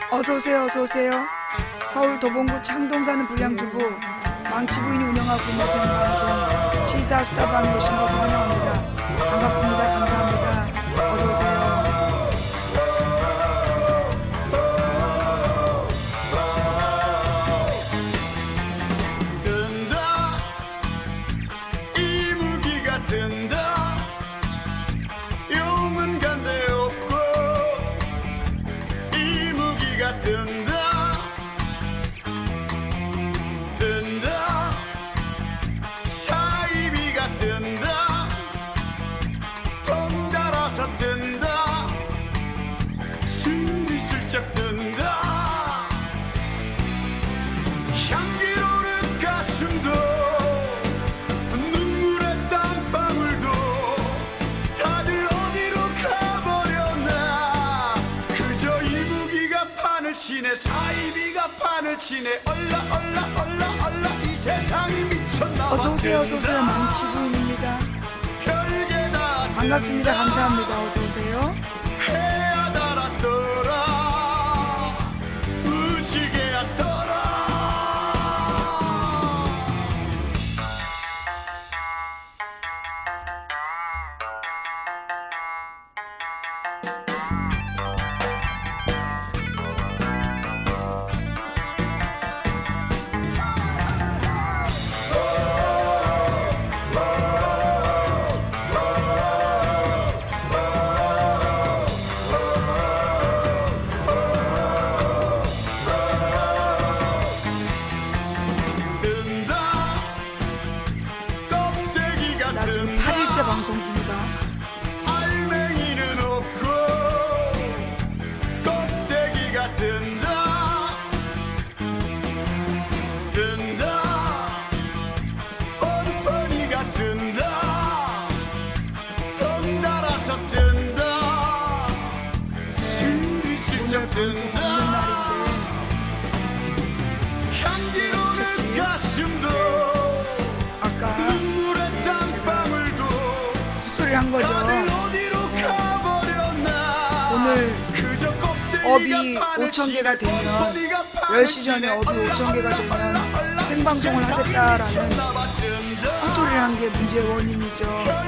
어서오세요, 어서오세요. 서울 도봉구 창동 사는 불량주부 망치부인이 운영하고 있는 생방송 시사수다방에 오신 것을 환영합니다. 반갑습니다. 감사합니다. 어서오세요. 사이비가 판을 치네. 얼라 이 세상이 미쳤나. 어서오세요, 어서오세요. 망치부인입니다. 반갑습니다. 감사합니다. 어서오세요. 해야 달았더라 무지개야 떠라. 나 지금 8일째 방송 중이다. 알맹이는 없고 껍데기가 든다 뻔뻔이가 든다 덩달아서 든다 슬슬쩍 든다 향기로운 가슴도 아까 헛소리를 한 거죠. 오늘 업이 5,000개가 되면 10시 전에 업이 5,000개가 되면 생방송을 하겠다라는 헛소리를 한 게 문제의 원인이죠.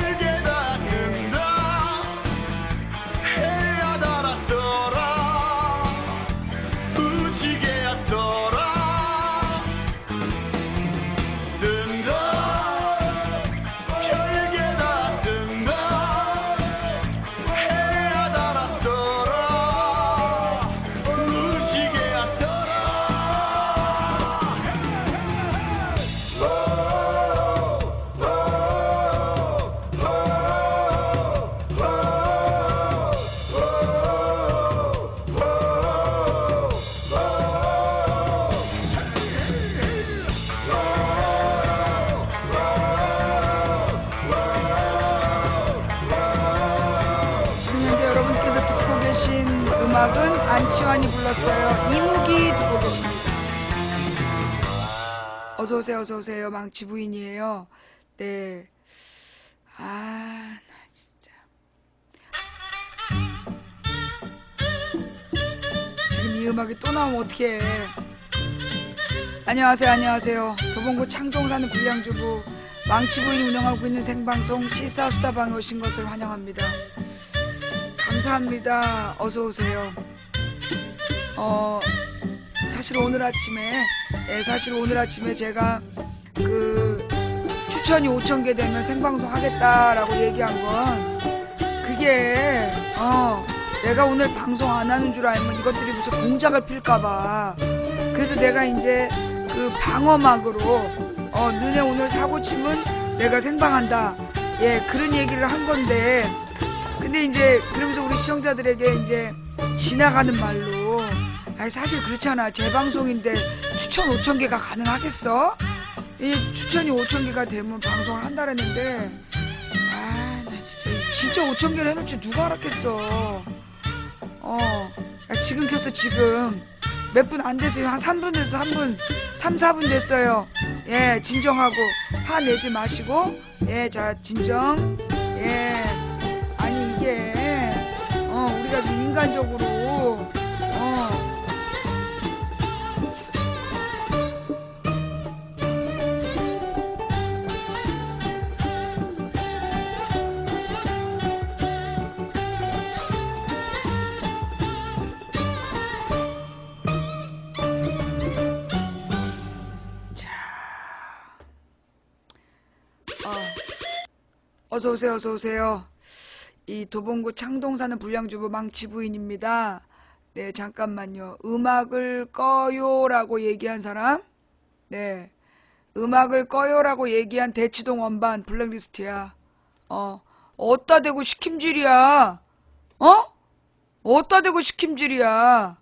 계신 음악은 안치환이 불렀어요. 이무기 듣고 계십니다. 어서오세요, 어서오세요. 망치부인이에요. 네. 나 진짜. 지금 이 음악이 또 나오면 어떡해. 안녕하세요, 안녕하세요. 도봉구 창동 사는 불량주부 망치부인이 운영하고 있는 생방송 시사수다방에 오신 것을 환영합니다. 감사합니다. 어서오세요. 사실 오늘 아침에 제가 추천이 5,000개 되면 생방송 하겠다라고 얘기한 건 그게 내가 오늘 방송 안 하는 줄 알면 이것들이 무슨 공작을 필까봐 그래서 내가 이제 그 방어막으로 너네 오늘 사고 치면 내가 생방한다. 예, 그런 얘기를 한 건데 근데 이제 그러면서 우리 시청자들에게 이제 지나가는 말로 사실 그렇잖아. 제 방송인데 추천 5,000개가 가능하겠어? 이 추천이 5,000개가 되면 방송을 한다랬는데 나 진짜 5,000개를 해놓을 줄 누가 알았겠어. 지금 켰어. 지금 몇 분 안 됐어요. 한 3분 됐어. 3, 4분 됐어요. 예, 진정하고 화내지 마시고 예, 자 진정. 예, 아니 이게 우리가 인간적으로 어서 오세요, 어서 오세요. 이 도봉구 창동 사는 불량주부 망치부인입니다. 네, 잠깐만요. 음악을 꺼요라고 얘기한 사람? 네, 음악을 꺼요라고 얘기한 대치동 원반 블랙리스트야. 어따 대고 시킴질이야. 어? 어따 대고 시킴질이야.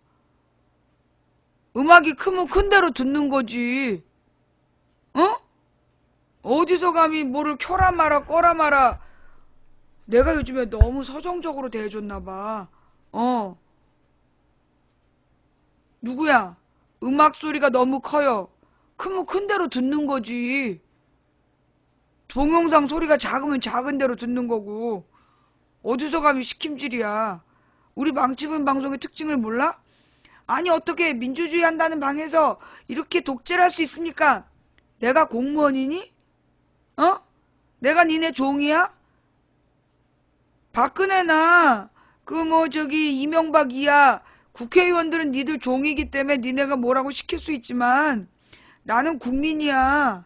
음악이 크면 큰 대로 듣는 거지. 어? 어디서 감히 뭐를 켜라 마라 꺼라 마라. 내가 요즘에 너무 서정적으로 대해줬나 봐. 누구야? 음악 소리가 너무 커요. 크면 큰 대로 듣는 거지. 동영상 소리가 작으면 작은 대로 듣는 거고. 어디서 감히 시킴질이야. 우리 망치분 방송의 특징을 몰라? 아니 어떻게 민주주의 한다는 방에서 이렇게 독재를 할 수 있습니까? 내가 공무원이니? 내가 니네 종이야? 박근혜나 그 뭐 저기 이명박 이하 국회의원들은 니들 종이기 때문에 니네가 뭐라고 시킬 수 있지만 나는 국민이야.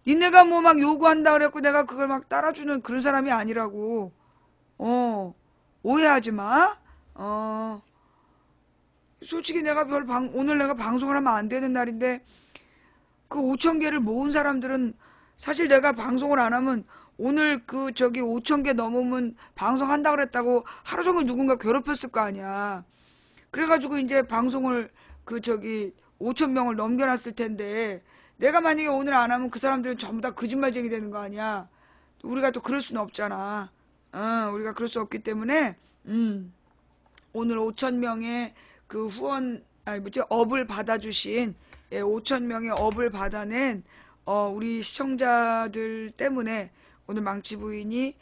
니네가 뭐 막 요구한다 그랬고 내가 그걸 막 따라주는 그런 사람이 아니라고. 오해하지 마. 솔직히 내가 오늘 내가 방송을 하면 안 되는 날인데 그 5,000개를 모은 사람들은 사실 내가 방송을 안 하면 오늘 그 저기 5,000개 넘으면 방송한다 그랬다고 하루 종일 누군가 괴롭혔을 거 아니야. 그래가지고 이제 방송을 그 저기 5,000명을 넘겨놨을 텐데 내가 만약에 오늘 안 하면 그 사람들은 전부 다 거짓말쟁이 되는 거 아니야. 우리가 또 그럴 수는 없잖아. 우리가 그럴 수 없기 때문에 오늘 5,000명의 그 후원 아니 뭐지 업을 받아주신 5,000명의 업을 받아낸 우리 시청자들 때문에 오늘 망치 부인이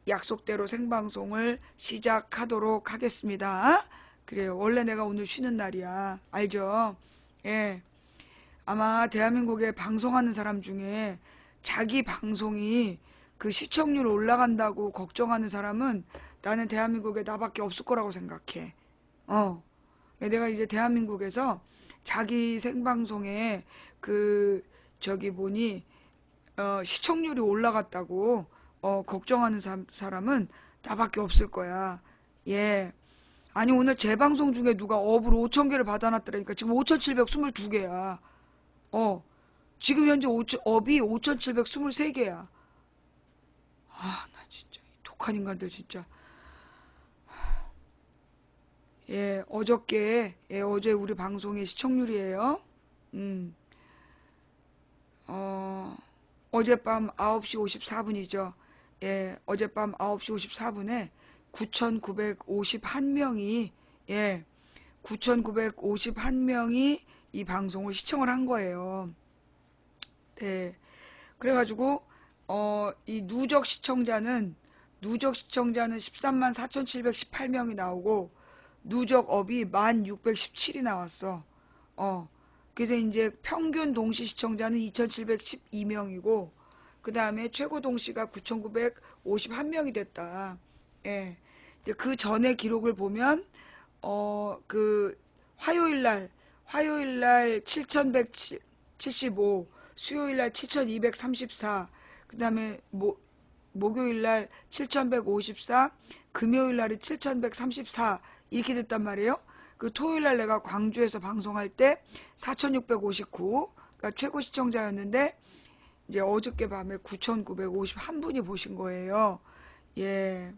약속대로 생방송을 시작하도록 하겠습니다. 그래요. 원래 내가 오늘 쉬는 날이야. 알죠? 예. 아마 대한민국에 방송하는 사람 중에 자기 방송이 그 시청률 올라간다고 걱정하는 사람은 나는 대한민국에 나밖에 없을 거라고 생각해. 내가 이제 대한민국에서 자기 생방송에 그 저기 뭐니 시청률이 올라갔다고 걱정하는 사람은 나밖에 없을 거야. 예. 아니 오늘 재방송 중에 누가 업으로 5,000개를 받아놨더라니까. 지금 5,722개야. 지금 현재 업이 5,723개야. 아, 나 진짜 독한 인간들 진짜. 예, 어제 우리 방송의 시청률이에요. 어젯밤 9시 54분이죠. 예, 어젯밤 9시 54분에 9,951명이, 9,951명이 이 방송을 시청을 한 거예요. 네. 그래가지고, 이 누적 시청자는 13만 4,718명이 나오고, 누적업이 1,617이 나왔어. 그래서 이제 평균 동시 시청자는 2,712명이고, 그 다음에 최고 동시가 9,951명이 됐다. 예. 그 전에 기록을 보면, 그 화요일날 7,175, 수요일날 7,234, 그 다음에 목요일날 7,154, 금요일날이 7,134 이렇게 됐단 말이에요. 그 토요일날 내가 광주에서 방송할 때 4,659, 그러니까 최고 시청자였는데 이제 어저께 밤에 9,951분이 보신 거예요. 예.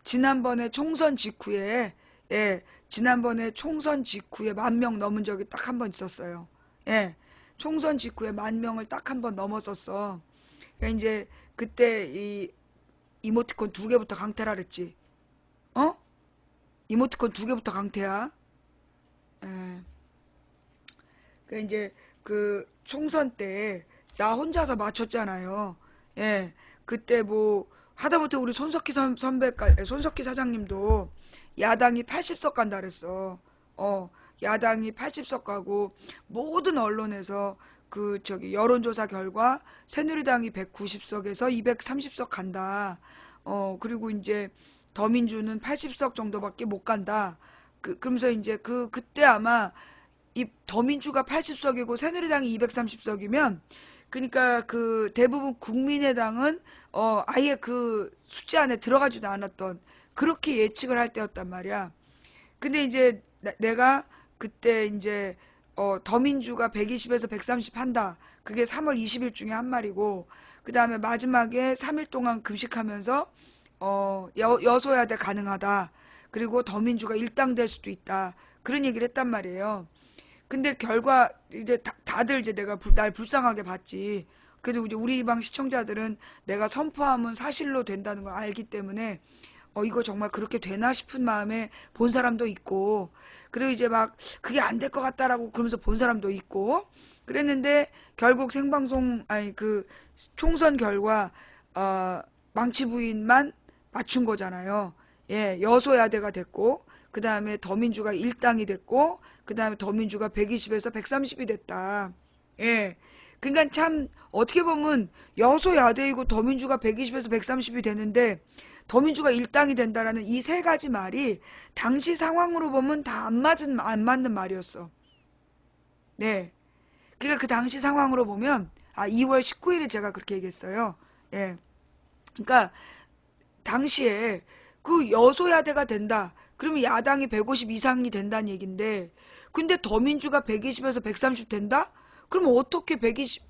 지난번에 총선 직후에 10,000명 넘은 적이 딱 한 번 있었어요. 예. 총선 직후에 10,000명을 딱 한 번 넘었었어. 그러니까 이제 그때 이 이모티콘 2개부터 강퇴라 그랬지. 이모티콘 2개부터 강퇴야. 예. 그러니까 이제 그 총선 때 나 혼자서 맞췄잖아요. 예. 그때 뭐 하다못해 우리 손석희 손석희 사장님도 야당이 80석 간다 그랬어. 야당이 80석 가고 모든 언론에서 그 저기 여론조사 결과 새누리당이 190석에서 230석 간다. 그리고 이제 더민주는 80석 정도밖에 못 간다. 그러면서 이제 그때 아마 이 더민주가 80석이고 새누리당이 230석이면 그러니까 그 대부분 국민의당은 아예 그 숫자 안에 들어가지도 않았던 그렇게 예측을 할 때였단 말이야. 근데 이제 내가 그때 이제 더민주가 120에서 130 한다. 그게 3월 20일 중에 한 말이고, 그 다음에 마지막에 3일 동안 급식하면서 여소야대 가능하다. 그리고 더민주가 일당될 수도 있다. 그런 얘기를 했단 말이에요. 근데 결과 이제 다들 이제 내가 날 불쌍하게 봤지. 그래도 이제 우리 방 시청자들은 내가 선포하면 사실로 된다는 걸 알기 때문에 이거 정말 그렇게 되나 싶은 마음에 본 사람도 있고, 그리고 이제 막 그게 안 될 것 같다라고 그러면서 본 사람도 있고, 그랬는데 결국 생방송 아니 그 총선 결과 망치 부인만 맞춘 거잖아요. 예, 여소야대가 됐고, 그 다음에 더민주가 일당이 됐고, 그 다음에 더민주가 120에서 130이 됐다. 예. 그러니까 참 어떻게 보면 여소야대이고 더민주가 120에서 130이 되는데 더민주가 일당이 된다라는 이 세 가지 말이 당시 상황으로 보면 다 안 맞는 말이었어. 네. 그러니까 그 당시 상황으로 보면 2월 19일에 제가 그렇게 얘기했어요. 예. 그러니까 당시에 그 여소야대가 된다. 그러면 야당이 150 이상이 된다는 얘긴데, 근데 더민주가 120에서 130 된다? 그러면 어떻게 120,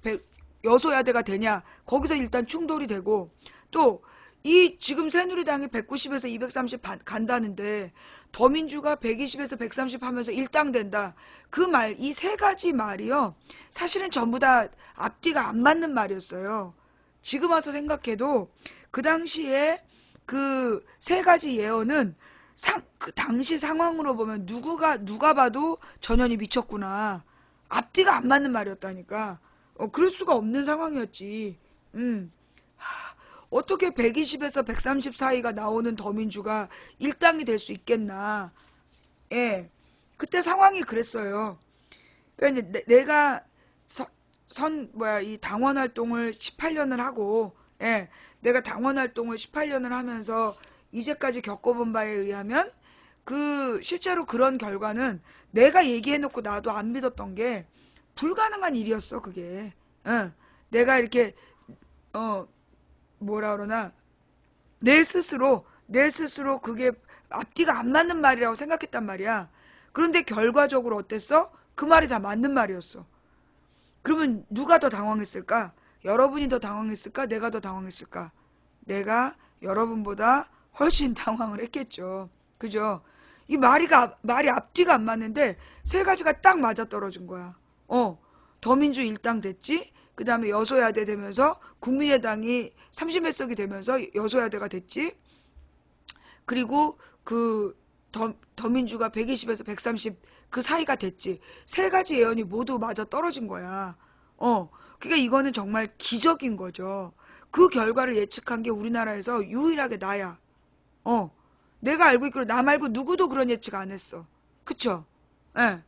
여소야대가 되냐? 거기서 일단 충돌이 되고, 또 이 지금 새누리당이 190에서 230 간다는데 더민주가 120에서 130 하면서 일당된다. 그 말, 이 세 가지 말이요. 사실은 전부 다 앞뒤가 안 맞는 말이었어요. 지금 와서 생각해도 그 당시에 그 세 가지 예언은 그 당시 상황으로 보면 누가 봐도 전현이 미쳤구나. 앞뒤가 안 맞는 말이었다니까. 그럴 수가 없는 상황이었지. 어떻게 120에서 130 사이가 나오는 더민주가 일당이 될 수 있겠나. 예. 그때 상황이 그랬어요. 그러니까 이제 내가 이 당원 활동을 18년을 하고, 예. 내가 당원 활동을 18년을 하면서 이제까지 겪어본 바에 의하면 실제로 그런 결과는 내가 얘기해놓고 나도 안 믿었던 게 불가능한 일이었어, 그게. 응. 내가 이렇게, 뭐라 그러나, 내 스스로 그게 앞뒤가 안 맞는 말이라고 생각했단 말이야. 그런데 결과적으로 어땠어? 그 말이 다 맞는 말이었어. 그러면 누가 더 당황했을까? 여러분이 더 당황했을까? 내가 더 당황했을까? 내가 여러분보다 훨씬 당황을 했겠죠. 그죠? 이 말이 앞뒤가 안 맞는데 세 가지가 딱 맞아떨어진 거야. 더민주 일당 됐지? 그 다음에 여소야대 되면서 국민의당이 30몇 석이 되면서 여소야대가 됐지? 그리고 더민주가 120에서 130 그 사이가 됐지. 세 가지 예언이 모두 맞아 떨어진 거야. 그러니까 이거는 정말 기적인 거죠. 그 결과를 예측한 게 우리나라에서 유일하게 나야. 내가 알고 있기로 나 말고 누구도 그런 예측 안 했어. 그쵸? 예.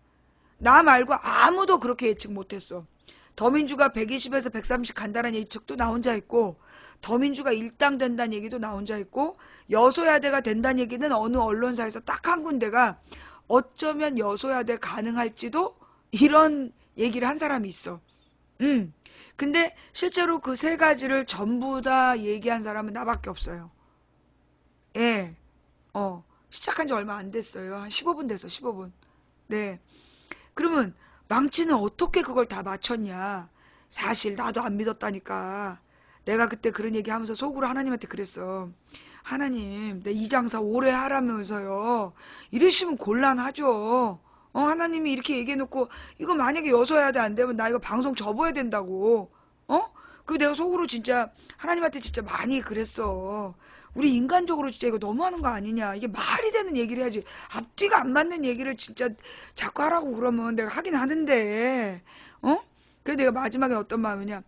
나 말고 아무도 그렇게 예측 못 했어. 더민주가 120에서 130 간다는 예측도 나 혼자 했고, 더민주가 일당 된다는 얘기도 나 혼자 했고, 여소야대가 된다는 얘기는 어느 언론사에서 딱 한 군데가 어쩌면 여소야대 가능할지도 이런 얘기를 한 사람이 있어. 근데 실제로 그 세 가지를 전부 다 얘기한 사람은 나밖에 없어요. 예. 시작한 지 얼마 안 됐어요. 한 15분 됐어, 15분. 네. 그러면 망치는 어떻게 그걸 다 맞췄냐. 사실 나도 안 믿었다니까. 내가 그때 그런 얘기 하면서 속으로 하나님한테 그랬어. 하나님, 내 이 장사 오래 하라면서요. 이러시면 곤란하죠. 하나님이 이렇게 얘기해놓고, 이거 만약에 여소야대 안 되면 나 이거 방송 접어야 된다고. 그 내가 속으로 진짜 하나님한테 진짜 많이 그랬어. 우리 인간적으로 진짜 이거 너무하는 거 아니냐. 이게 말이 되는 얘기를 해야지. 앞뒤가 안 맞는 얘기를 진짜 자꾸 하라고 그러면 내가 하긴 하는데. 그래서 내가 마지막에 어떤 마음이냐.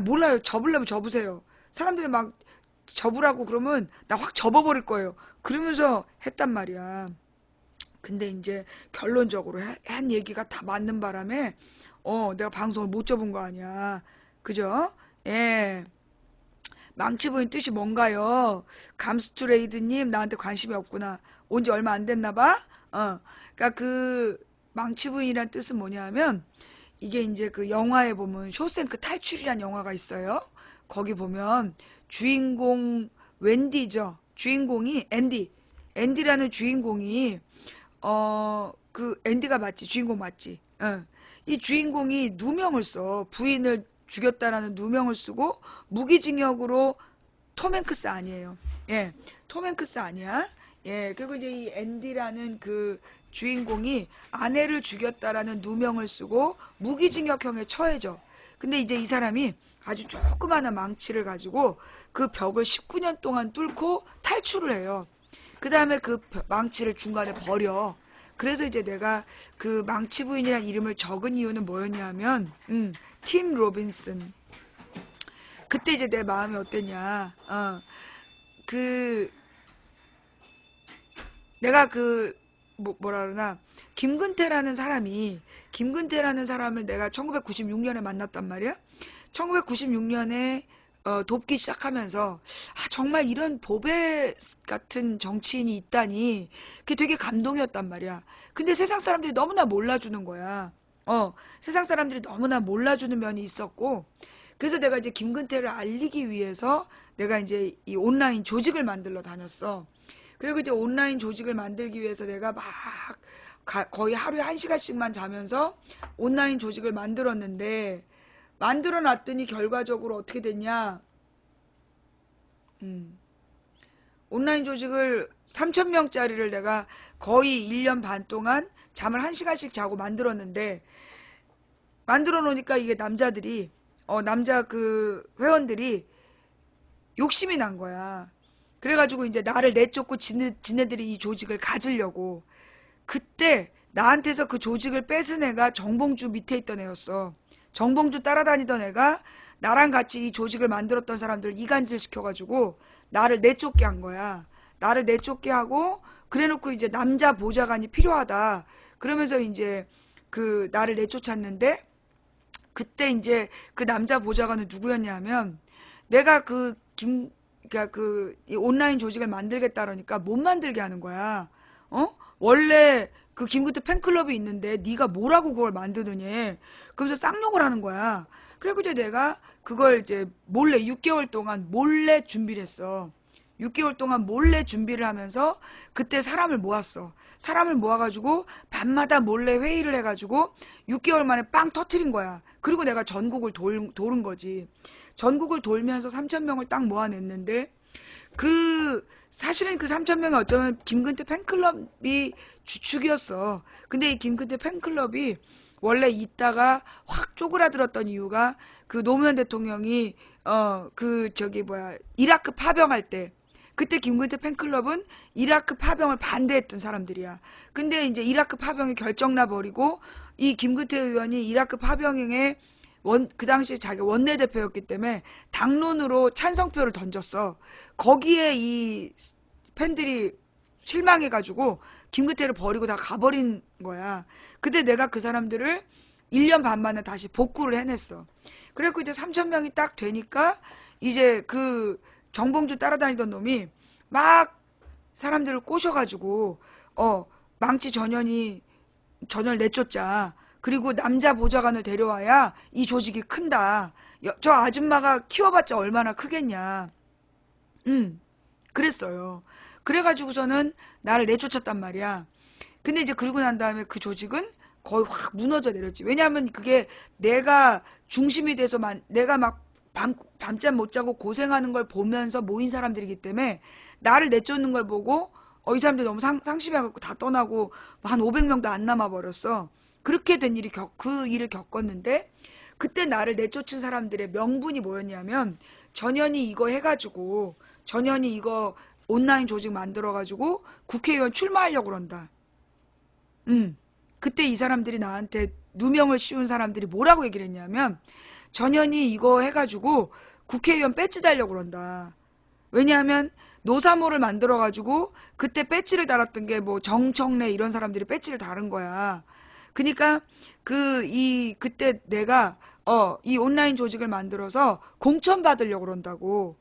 몰라요. 접으려면 접으세요. 사람들이 막 접으라고 그러면 나 확 접어버릴 거예요. 그러면서 했단 말이야. 근데 이제 결론적으로 한 얘기가 다 맞는 바람에 내가 방송을 못 접은 거 아니야. 그죠? 예. 망치부인 뜻이 뭔가요? 감스투레이드님 나한테 관심이 없구나. 온 지 얼마 안 됐나 봐? 그러니까 그 망치부인이란 뜻은 뭐냐면 이게 이제 그 영화에 보면 쇼생크 탈출이란 영화가 있어요. 거기 보면 주인공 웬디죠. 주인공이 앤디라는 주인공이 그 앤디가 맞지? 주인공 맞지? 이 주인공이 누명을 써. 부인을 죽였다라는 누명을 쓰고 무기징역으로 톰 행크스 아니에요. 예, 톰 행크스 아니야. 예, 그리고 이제 이 앤디라는 그 주인공이 아내를 죽였다라는 누명을 쓰고 무기징역형에 처해져. 근데 이제 이 사람이 아주 조그마한 망치를 가지고 그 벽을 19년 동안 뚫고 탈출을 해요. 그 다음에 그 망치를 중간에 버려. 그래서 이제 내가 그 망치 부인이라는 이름을 적은 이유는 뭐였냐면, 팀 로빈슨. 그때 이제 내 마음이 어땠냐. 내가 뭐라 그러나, 김근태라는 사람을 내가 1996년에 만났단 말이야. 1996년에 돕기 시작하면서 정말 이런 보배 같은 정치인이 있다니 그게 되게 감동이었단 말이야. 근데 세상 사람들이 너무나 몰라주는 거야. 세상 사람들이 너무나 몰라주는 면이 있었고, 그래서 내가 이제 김근태를 알리기 위해서 내가 이제 이 온라인 조직을 만들러 다녔어. 그리고 이제 온라인 조직을 만들기 위해서 내가 막 거의 하루에 1시간씩만 자면서 온라인 조직을 만들었는데, 만들어 놨더니 결과적으로 어떻게 됐냐. 온라인 조직을 3,000명짜리를 내가 거의 1년 반 동안 잠을 1시간씩 자고 만들었는데, 만들어 놓으니까 이게 남자들이, 남자 그 회원들이 욕심이 난 거야. 그래가지고 이제 나를 내쫓고 지네들이 이 조직을 가지려고. 그때 나한테서 그 조직을 뺏은 애가 정봉주 밑에 있던 애였어. 정봉주 따라다니던 애가 나랑 같이 이 조직을 만들었던 사람들을 이간질 시켜가지고 나를 내쫓게 한 거야. 나를 내쫓게 하고 그래놓고 이제 남자 보좌관이 필요하다. 그러면서 이제 그 나를 내쫓았는데, 그때 이제 그 남자 보좌관은 누구였냐면, 내가 그러니까 이 온라인 조직을 만들겠다 그러니까 못 만들게 하는 거야. 원래 그 김근태 팬클럽이 있는데 네가 뭐라고 그걸 만드느니. 그러면서 쌍욕을 하는 거야. 그리고 이제 내가 그걸 이제 몰래 6개월 동안 몰래 준비를 했어. 6개월 동안 몰래 준비를 하면서 그때 사람을 모았어. 사람을 모아가지고 밤마다 몰래 회의를 해가지고 6개월 만에 빵 터트린 거야. 그리고 내가 전국을 도른 거지. 전국을 돌면서 3,000명을 딱 모아냈는데, 사실은 그 3,000명이 어쩌면 김근태 팬클럽이 주축이었어. 근데 이 김근태 팬클럽이 원래 있다가 확 쪼그라들었던 이유가 그 노무현 대통령이 이라크 파병할 때, 그때 김근태 팬클럽은 이라크 파병을 반대했던 사람들이야. 근데 이제 이라크 파병이 결정나 버리고 이 김근태 의원이 이라크 파병에 그 당시 자기 원내대표였기 때문에 당론으로 찬성표를 던졌어. 거기에 이 팬들이 실망해가지고 김근태를 버리고 다 가버린 거야. 근데 내가 그 사람들을 1년 반 만에 다시 복구를 해냈어. 그래갖고 이제 3,000명이 딱 되니까 이제 그 정봉주 따라다니던 놈이 막 사람들을 꼬셔가지고 망치 전현을 내쫓자. 그리고 남자 보좌관을 데려와야 이 조직이 큰다. 저 아줌마가 키워봤자 얼마나 크겠냐. 그랬어요. 그래가지고서는 나를 내쫓았단 말이야. 근데 이제 그러고 난 다음에 그 조직은 거의 확 무너져 내렸지. 왜냐하면 그게 내가 중심이 돼서 내가 막 밤잠 못 자고 고생하는 걸 보면서 모인 사람들이기 때문에 나를 내쫓는 걸 보고 이 사람들 너무 상심해갖고 다 떠나고 한 500명도 안 남아버렸어. 그렇게 된 그 일을 겪었는데, 그때 나를 내쫓은 사람들의 명분이 뭐였냐면, 전현이 이거 온라인 조직 만들어가지고 국회의원 출마하려고 그런다. 그때 이 사람들이 나한테 누명을 씌운 사람들이 뭐라고 얘기를 했냐면, 전현이 이거 해가지고 국회의원 배지 달려고 그런다. 왜냐하면 노사모를 만들어가지고 그때 배지를 달았던 게 뭐 정청래 이런 사람들이 배지를 달은 거야. 그러니까 그때 내가 이 온라인 조직을 만들어서 공천 받으려고 그런다고.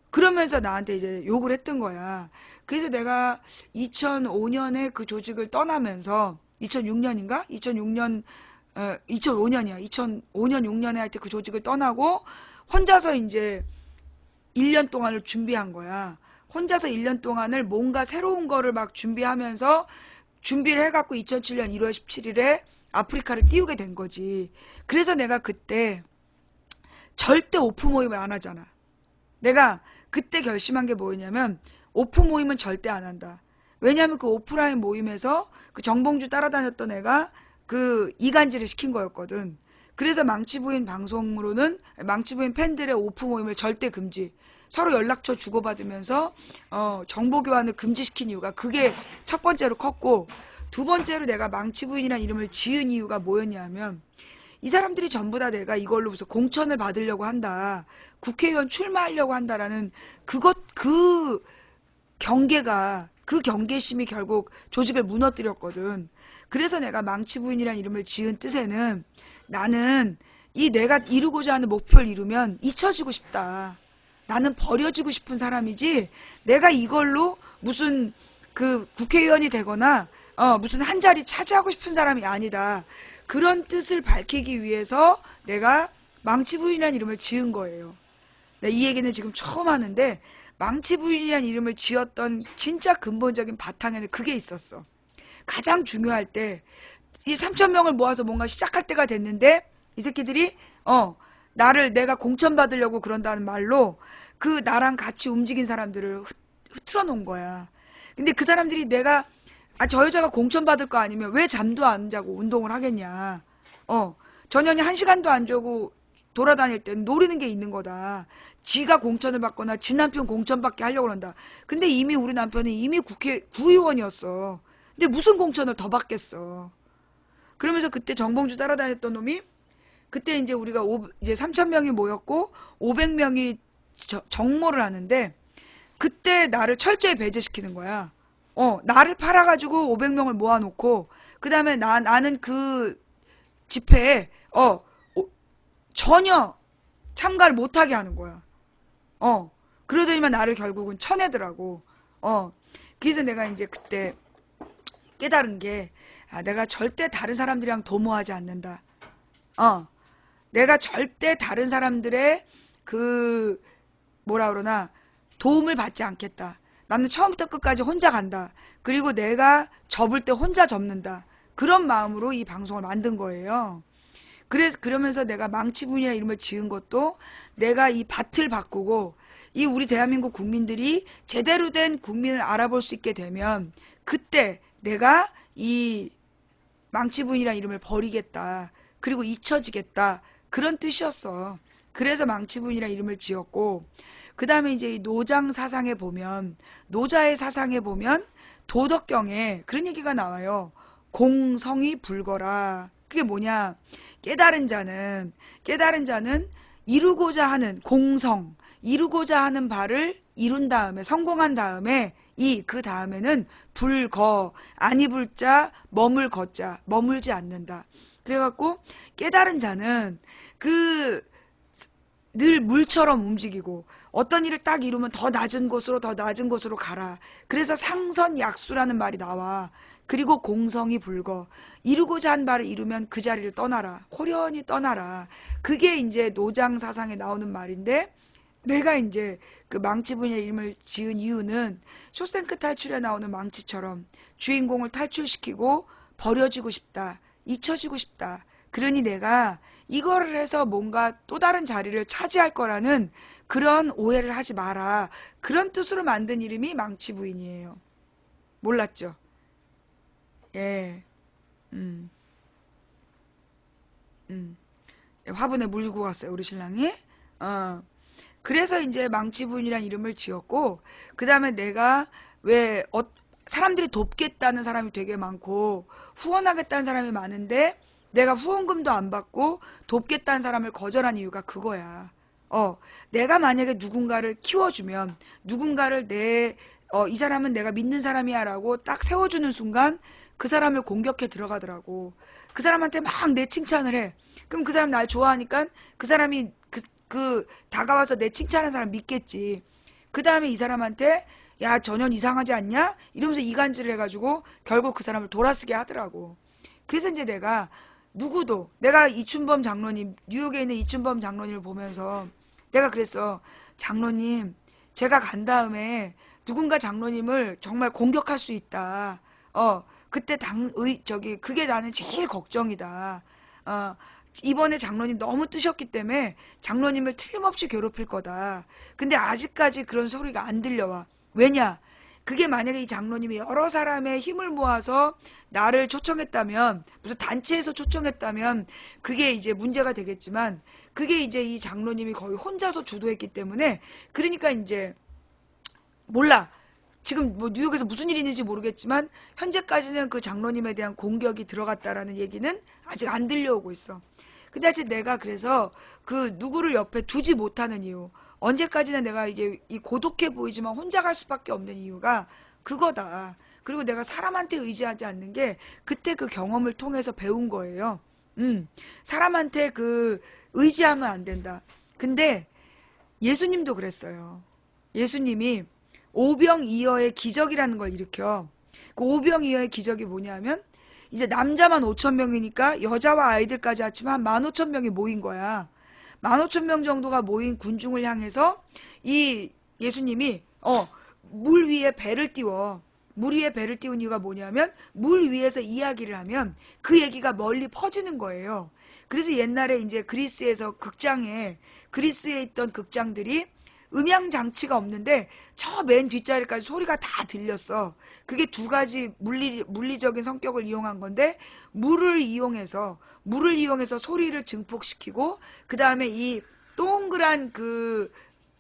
그러면서 나한테 이제 욕을 했던 거야. 그래서 내가 2005년에 그 조직을 떠나면서 2006년인가? 2006년 2005년이야. 2005년, 6년에 하여튼 그 조직을 떠나고 혼자서 이제 1년 동안을 준비한 거야. 혼자서 1년 동안을 뭔가 새로운 거를 막 준비하면서 준비를 해갖고 2007년 1월 17일에 아프리카를 띄우게 된 거지. 그래서 내가 그때 절대 오프 모임을 안 하잖아. 내가 그때 결심한 게 뭐였냐면 오프 모임은 절대 안 한다. 왜냐하면 그 오프라인 모임에서 그 정봉주 따라다녔던 애가 그 이간질을 시킨 거였거든. 그래서 망치부인 방송으로는 망치부인 팬들의 오프 모임을 절대 금지. 서로 연락처 주고받으면서 정보 교환을 금지시킨 이유가 그게 첫 번째로 컸고, 두 번째로 내가 망치부인이라는 이름을 지은 이유가 뭐였냐면 이 사람들이 전부 다 내가 이걸로 무슨 공천을 받으려고 한다, 국회의원 출마하려고 한다라는 그 경계심이 결국 조직을 무너뜨렸거든. 그래서 내가 망치부인이라는 이름을 지은 뜻에는 나는 이 내가 이루고자 하는 목표를 이루면 잊혀지고 싶다. 나는 버려지고 싶은 사람이지 내가 이걸로 무슨 그 국회의원이 되거나 무슨 한 자리 차지하고 싶은 사람이 아니다. 그런 뜻을 밝히기 위해서 내가 망치부인이라는 이름을 지은 거예요. 이 얘기는 지금 처음 하는데 망치부인이라는 이름을 지었던 진짜 근본적인 바탕에는 그게 있었어. 가장 중요할 때 이 3,000명을 모아서 뭔가 시작할 때가 됐는데 이 새끼들이 내가 공천 받으려고 그런다는 말로 그 나랑 같이 움직인 사람들을 흐트러 놓은 거야. 근데 그 사람들이 저 여자가 공천 받을 거 아니면 왜 잠도 안 자고 운동을 하겠냐. 전현이 1시간도 안 자고 돌아다닐 땐 노리는 게 있는 거다. 지가 공천을 받거나 지 남편 공천 받게 하려고 그런다. 근데 이미 우리 남편은 이미 구의원이었어. 근데 무슨 공천을 더 받겠어. 그러면서 그때 정봉주 따라다녔던 놈이 그때 이제 우리가 이제 3,000명이 모였고 500명이 정모를 하는데 그때 나를 철저히 배제시키는 거야. 나를 팔아가지고 500명을 모아놓고 그 다음에 나는 그 집회에 전혀 참가를 못하게 하는 거야. 그러더니만 나를 결국은 쳐내더라고. 그래서 내가 이제 그때 깨달은 게 내가 절대 다른 사람들이랑 도모하지 않는다. 내가 절대 다른 사람들의 도움을 받지 않겠다. 나는 처음부터 끝까지 혼자 간다. 그리고 내가 접을 때 혼자 접는다. 그런 마음으로 이 방송을 만든 거예요. 그러면서 내가 망치분이라는 이름을 지은 것도 내가 이 밭을 바꾸고 이 우리 대한민국 국민들이 제대로 된 국민을 알아볼 수 있게 되면 그때 내가 이 망치분이라는 이름을 버리겠다. 그리고 잊혀지겠다. 그런 뜻이었어. 그래서 망치분이라는 이름을 지었고 그 다음에 이제 이 노자의 사상에 보면 도덕경에 그런 얘기가 나와요. 공성이 불거라. 그게 뭐냐? 깨달은 자는 이루고자 하는 공성, 이루고자 하는 바를 이룬 다음에 성공한 다음에 그 다음에는 불거, 아니 불자, 머물 거자, 머물지 않는다. 그래갖고 깨달은 자는 늘 물처럼 움직이고 어떤 일을 딱 이루면 더 낮은 곳으로 가라. 그래서 상선약수라는 말이 나와. 그리고 공성이 불거. 이루고자 한 바를 이루면 그 자리를 떠나라. 호련히 떠나라. 그게 이제 노장 사상에 나오는 말인데 내가 이제 그 망치분의 이름을 지은 이유는 쇼생크 탈출에 나오는 망치처럼 주인공을 탈출시키고 버려지고 싶다. 잊혀지고 싶다. 그러니 내가 이거를 해서 뭔가 또 다른 자리를 차지할 거라는 그런 오해를 하지 마라. 그런 뜻으로 만든 이름이 망치부인이에요. 몰랐죠? 예. 화분에 물 주고 갔어요, 우리 신랑이. 그래서 이제 망치부인이라는 이름을 지었고, 그 다음에 내가 사람들이 돕겠다는 사람이 되게 많고, 후원하겠다는 사람이 많은데, 내가 후원금도 안 받고 돕겠다는 사람을 거절한 이유가 그거야. 내가 만약에 누군가를 키워주면, 누군가를 이 사람은 내가 믿는 사람이야 라고 딱 세워주는 순간 그 사람을 공격해 들어가더라고. 그 사람한테 막 내 칭찬을 해. 그럼 그 사람 날 좋아하니까 그 사람이 다가와서 내 칭찬하는 사람 믿겠지. 그 다음에 이 사람한테 야, 전혀 이상하지 않냐? 이러면서 이간질을 해가지고 결국 그 사람을 돌아서게 하더라고. 그래서 이제 내가 누구도 내가 이춘범 장로님, 뉴욕에 있는 이춘범 장로님을 보면서 내가 그랬어. 장로님, 제가 간 다음에 누군가 장로님을 정말 공격할 수 있다. 그때 그게 나는 제일 걱정이다. 이번에 장로님 너무 뜨셨기 때문에 장로님을 틀림없이 괴롭힐 거다. 근데 아직까지 그런 소리가 안 들려와. 왜냐? 그게 만약에 이 장로님이 여러 사람의 힘을 모아서 나를 초청했다면, 무슨 단체에서 초청했다면 그게 이제 문제가 되겠지만, 그게 이제 이 장로님이 거의 혼자서 주도했기 때문에, 그러니까 이제 몰라. 지금 뭐 뉴욕에서 무슨 일이 있는지 모르겠지만 현재까지는 그 장로님에 대한 공격이 들어갔다라는 얘기는 아직 안 들려오고 있어. 근데 사실 내가 그래서 그 누구를 옆에 두지 못하는 이유, 언제까지나 내가 이게 이 고독해 보이지만 혼자 갈 수밖에 없는 이유가 그거다. 그리고 내가 사람한테 의지하지 않는 게 그때 그 경험을 통해서 배운 거예요. 사람한테 그 의지하면 안 된다. 근데 예수님도 그랬어요. 예수님이 오병이어의 기적이라는 걸 일으켜. 그 오병이어의 기적이 뭐냐면 이제 남자만 5,000명이니까 여자와 아이들까지 합치면 한 15,000명이 모인 거야. 15,000명 정도가 모인 군중을 향해서 이 예수님이 물 위에 배를 띄워. 물 위에 배를 띄운 이유가 뭐냐면 물 위에서 이야기를 하면 그 얘기가 멀리 퍼지는 거예요. 그래서 옛날에 이제 그리스에 있던 극장들이 음향 장치가 없는데 저 맨 뒷자리까지 소리가 다 들렸어. 그게 두 가지 물리적인 성격을 이용한 건데 물을 이용해서 소리를 증폭시키고 그 다음에 이 동그란 그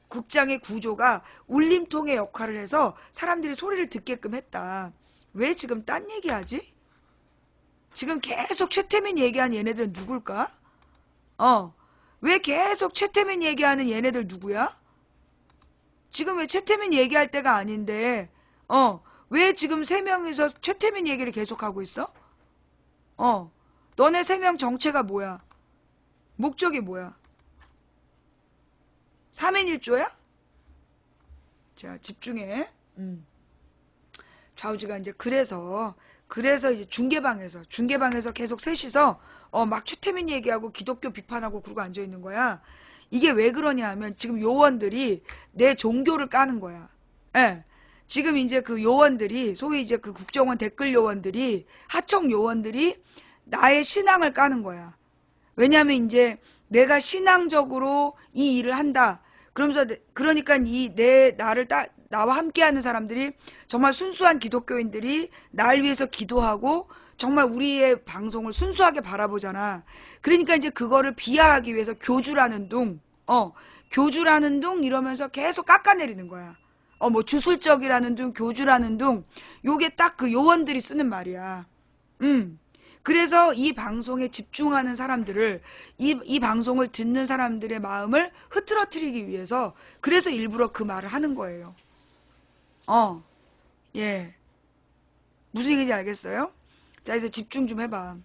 극장의 구조가 울림통의 역할을 해서 사람들이 소리를 듣게끔 했다. 왜 지금 딴 얘기하지? 지금 계속 최태민 얘기한 얘네들은 누굴까? 왜 계속 최태민 얘기하는 얘네들 누구야? 지금 왜 최태민 얘기할 때가 아닌데 왜 지금 세 명이서 최태민 얘기를 계속하고 있어? 너네 세 명 정체가 뭐야? 목적이 뭐야? 3인 1조야? 자, 집중해. 좌우지가 이제 그래서 이제 중계방에서 계속 셋이서 막 최태민 얘기하고 기독교 비판하고 그러고 앉아 있는 거야. 이게 왜 그러냐 하면 지금 요원들이 내 종교를 까는 거야. 예. 지금 이제 그 요원들이, 소위 이제 그 국정원 댓글 요원들이, 하청 요원들이 나의 신앙을 까는 거야. 왜냐하면 이제 내가 신앙적으로 이 일을 한다. 그러니까 나와 함께하는 사람들이 정말 순수한 기독교인들이 날 위해서 기도하고 정말 우리의 방송을 순수하게 바라보잖아. 그러니까 이제 그거를 비하하기 위해서 교주라는 둥 이러면서 계속 깎아내리는 거야. 뭐 주술적이라는 둥, 교주라는 둥, 요게 딱 그 요원들이 쓰는 말이야. 그래서 이 방송에 집중하는 사람들을, 이 방송을 듣는 사람들의 마음을 흐트러뜨리기 위해서, 그래서 일부러 그 말을 하는 거예요. 예. 무슨 얘기인지 알겠어요? 자, 이제 집중 좀 해봐.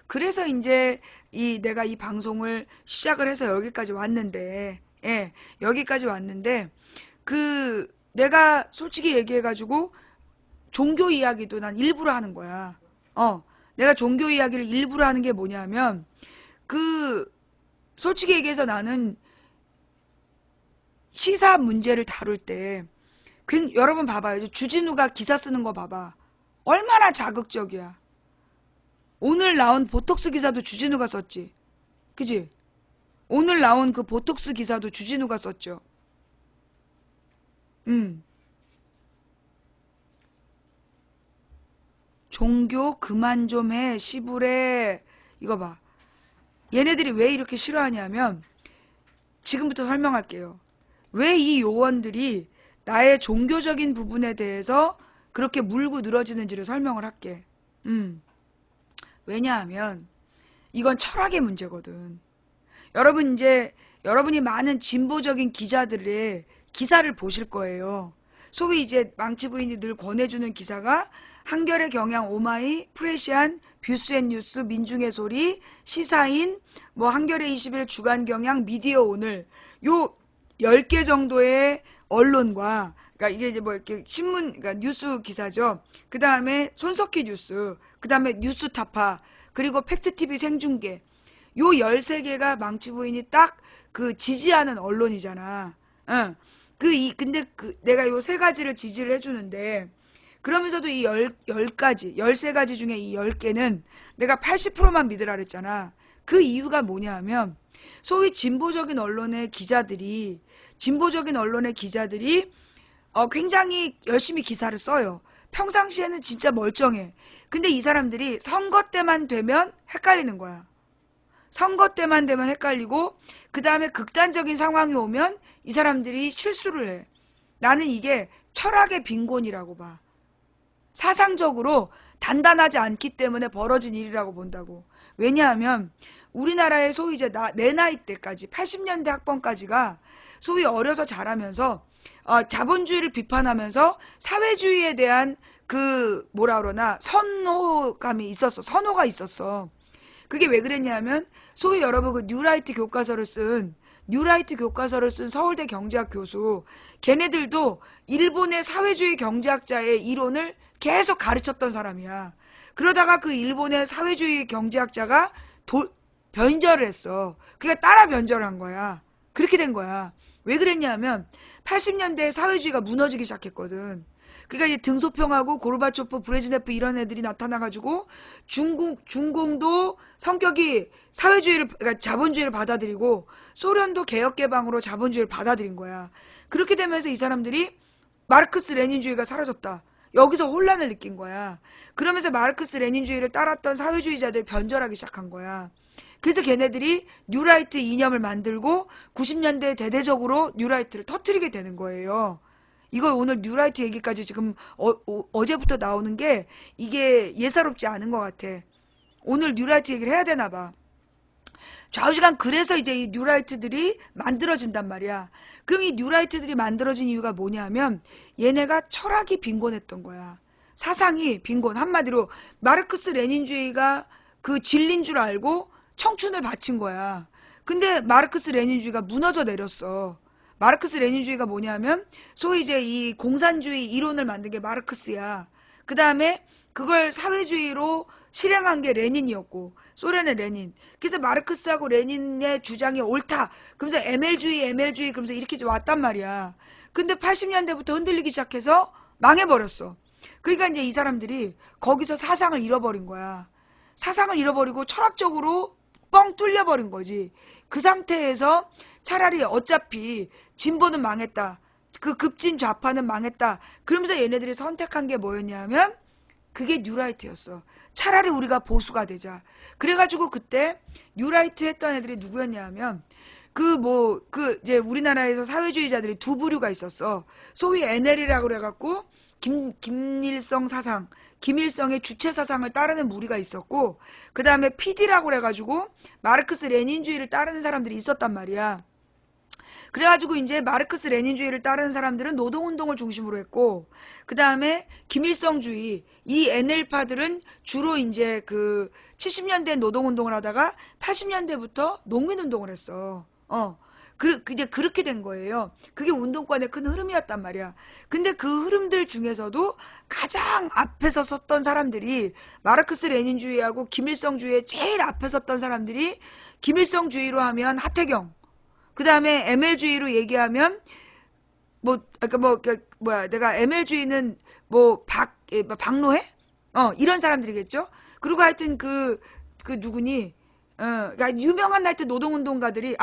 그래서 이제 내가 이 방송을 시작을 해서 여기까지 왔는데, 내가 솔직히 얘기해가지고, 종교 이야기도 난 일부러 하는 거야. 내가 종교 이야기를 일부러 하는 게 뭐냐면, 솔직히 얘기해서 나는 시사 문제를 다룰 때, 여러분 봐봐요. 주진우가 기사 쓰는 거 봐봐. 얼마나 자극적이야. 오늘 나온 보톡스 기사도 주진우가 썼지. 그지? 오늘 나온 그 보톡스 기사도 주진우가 썼죠. 종교 그만 좀 해, 시부래. 이거 봐. 얘네들이 왜 이렇게 싫어하냐면, 지금부터 설명할게요. 왜 이 요원들이 나의 종교적인 부분에 대해서 그렇게 물고 늘어지는지를 설명을 할게. 왜냐하면 이건 철학의 문제거든. 여러분이 많은 진보적인 기자들의 기사를 보실 거예요. 소위 이제 망치 부인이 늘 권해주는 기사가 한겨레, 경향, 오마이, 프레시안, 뷰스앤뉴스, 민중의 소리, 시사인, 뭐 한겨레 21, 주간경향, 미디어 오늘, 요 10개 정도의 언론과, 그러니까 이게 이제 뭐 이렇게 신문, 그러니까 뉴스 기사죠. 그 다음에 손석희 뉴스, 그 다음에 뉴스타파, 그리고 팩트TV 생중계. 요 13개가 망치 부인이 딱 그 지지하는 언론이잖아. 응. 근데 내가 요 3가지를 지지를 해주는데, 그러면서도 이 10가지, 13가지 중에 이 10개는 내가 80%만 믿으라 그랬잖아. 그 이유가 뭐냐 하면, 소위 진보적인 언론의 기자들이 굉장히 열심히 기사를 써요. 평상시에는 진짜 멀쩡해. 근데 이 사람들이 선거 때만 되면 헷갈리는 거야. 선거 때만 되면 헷갈리고, 그 다음에 극단적인 상황이 오면 이 사람들이 실수를 해. 나는 이게 철학의 빈곤이라고 봐. 사상적으로 단단하지 않기 때문에 벌어진 일이라고 본다고. 왜냐하면 우리나라의 소위 이제 내 나이 때까지 80년대 학번까지가 소위 어려서 자라면서 자본주의를 비판하면서 사회주의에 대한 그 뭐라 그러나 선호감이 있었어. 선호가 있었어. 그게 왜 그랬냐면 소위 여러분 그 뉴라이트 교과서를 쓴 서울대 경제학 교수, 걔네들도 일본의 사회주의 경제학자의 이론을 계속 가르쳤던 사람이야. 그러다가 그 일본의 사회주의 경제학자가 변절을 했어. 그러니까 따라 변절한 거야. 그렇게 된 거야. 왜 그랬냐면 80년대에 사회주의가 무너지기 시작했거든. 그러니까 이제 등소평하고 고르바초프, 브레즈네프 이런 애들이 나타나가지고 중공도 성격이 그러니까 자본주의를 받아들이고 소련도 개혁개방으로 자본주의를 받아들인 거야. 그렇게 되면서 이 사람들이 마르크스 레닌주의가 사라졌다. 여기서 혼란을 느낀 거야. 그러면서 마르크스 레닌주의를 따랐던 사회주의자들 변절하기 시작한 거야. 그래서 걔네들이 뉴라이트 이념을 만들고 90년대 대대적으로 뉴라이트를 터뜨리게 되는 거예요. 이거 오늘 뉴라이트 얘기까지 지금 어제부터 나오는 게 이게 예사롭지 않은 것 같아. 오늘 뉴라이트 얘기를 해야 되나 봐. 좌우지간 그래서 이제 이 뉴라이트들이 만들어진단 말이야. 그럼 이 뉴라이트들이 만들어진 이유가 뭐냐면 얘네가 철학이 빈곤했던 거야. 사상이 빈곤. 한마디로 마르크스 레닌주의가 그 진리인 줄 알고 청춘을 바친 거야. 근데 마르크스 레닌주의가 무너져 내렸어. 마르크스 레닌주의가 뭐냐면 소위 이제 이 공산주의 이론을 만든 게 마르크스야. 그 다음에 그걸 사회주의로 실행한 게 레닌이었고, 소련의 레닌. 그래서 마르크스하고 레닌의 주장이 옳다. 그러면서 ML주의 그러면서 이렇게 왔단 말이야. 근데 80년대부터 흔들리기 시작해서 망해버렸어. 그러니까 이제 이 사람들이 거기서 사상을 잃어버린 거야. 사상을 잃어버리고 철학적으로 뻥 뚫려버린 거지. 그 상태에서 차라리 어차피 진보는 망했다. 그 급진 좌파는 망했다. 그러면서 얘네들이 선택한 게 뭐였냐면 그게 뉴라이트였어. 차라리 우리가 보수가 되자. 그래가지고 그때 뉴라이트 했던 애들이 누구였냐면 이제 우리나라에서 사회주의자들이 두 부류가 있었어. 소위 NL이라고 그래갖고 김일성 사상, 김일성의 주체 사상을 따르는 무리가 있었고, 그 다음에 PD라고 그래가지고 마르크스 레닌주의를 따르는 사람들이 있었단 말이야. 그래가지고 이제 마르크스 레닌주의를 따르는 사람들은 노동운동을 중심으로 했고, 그 다음에 김일성주의, 이 NL파들은 주로 이제 그 70년대 노동운동을 하다가 80년대부터 농민운동을 했어. 이제 그렇게 된 거예요. 그게 운동권의 큰 흐름이었단 말이야. 근데 그 흐름들 중에서도 가장 앞에 섰던 사람들이 마르크스 레닌주의하고 김일성주의에 제일 앞에 섰던 사람들이 김일성주의로 하면 하태경, 그 다음에 ML주의로 얘기하면 내가 ML주의는 박노해? 이런 사람들이겠죠? 그리고 하여튼 누구니? 그러니까 유명한 하여튼 노동운동가들이,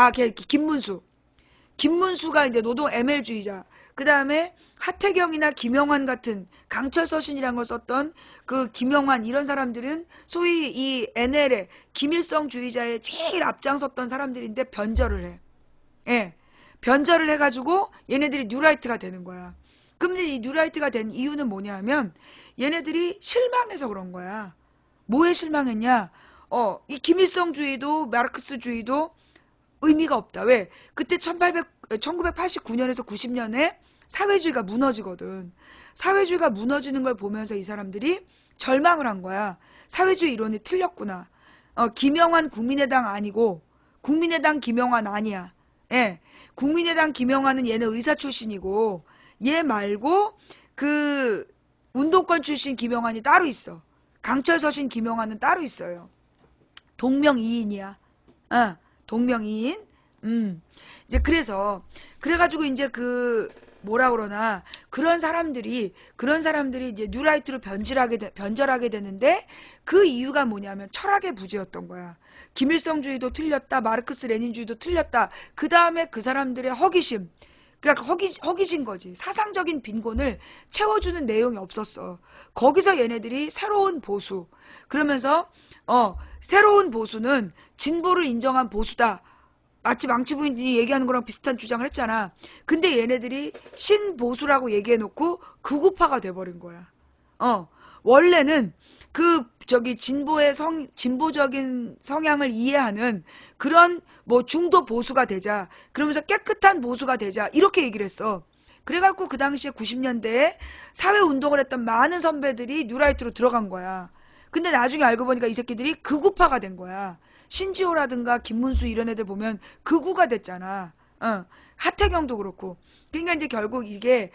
김문수가 이제 노동 ML주의자. 그 다음에 하태경이나 김영환 같은 강철 서신이라는 걸 썼던 그 김영환 이런 사람들은 소위 이 NL의 김일성주의자의 제일 앞장섰던 사람들인데 변절을 해. 예. 변절을 해가지고 얘네들이 뉴라이트가 되는 거야. 근데 이 뉴라이트가 된 이유는 뭐냐 하면 얘네들이 실망해서 그런 거야. 뭐에 실망했냐? 이 김일성주의도 마르크스주의도 의미가 없다. 왜? 그때 1989년에서 90년에 사회주의가 무너지거든. 사회주의가 무너지는 걸 보면서 이 사람들이 절망을 한 거야. 사회주의 이론이 틀렸구나. 김영환 국민의당 아니고 국민의당 김영환 아니야. 예. 국민의당 김영환은 얘는 의사 출신이고 얘 말고 그 운동권 출신 김영환이 따로 있어. 강철 서신 김영환은 따로 있어요. 동명이인이야. 동명이인. 이제 그래가지고 이제 그 뭐라 그러나 그런 사람들이 이제 뉴라이트로 변절하게 되는데 그 이유가 뭐냐면 철학의 부재였던 거야. 김일성주의도 틀렸다, 마르크스 레닌주의도 틀렸다. 그 다음에 그 사람들의 허기심. 그러니까 허기진 거지. 사상적인 빈곤을 채워주는 내용이 없었어. 거기서 얘네들이 새로운 보수. 그러면서 새로운 보수는 진보를 인정한 보수다. 마치 망치 부인이 얘기하는 거랑 비슷한 주장을 했잖아. 근데 얘네들이 신보수라고 얘기해놓고 극우파가 돼버린 거야. 원래는 진보적인 성향을 이해하는 그런 뭐 중도 보수가 되자. 그러면서 깨끗한 보수가 되자. 이렇게 얘기를 했어. 그래갖고 그 당시에 90년대에 사회운동을 했던 많은 선배들이 뉴라이트로 들어간 거야. 근데 나중에 알고 보니까 이 새끼들이 극우파가 된 거야. 신지호라든가 김문수 이런 애들 보면 극우가 됐잖아. 하태경도 그렇고. 그러니까 이제 결국 이게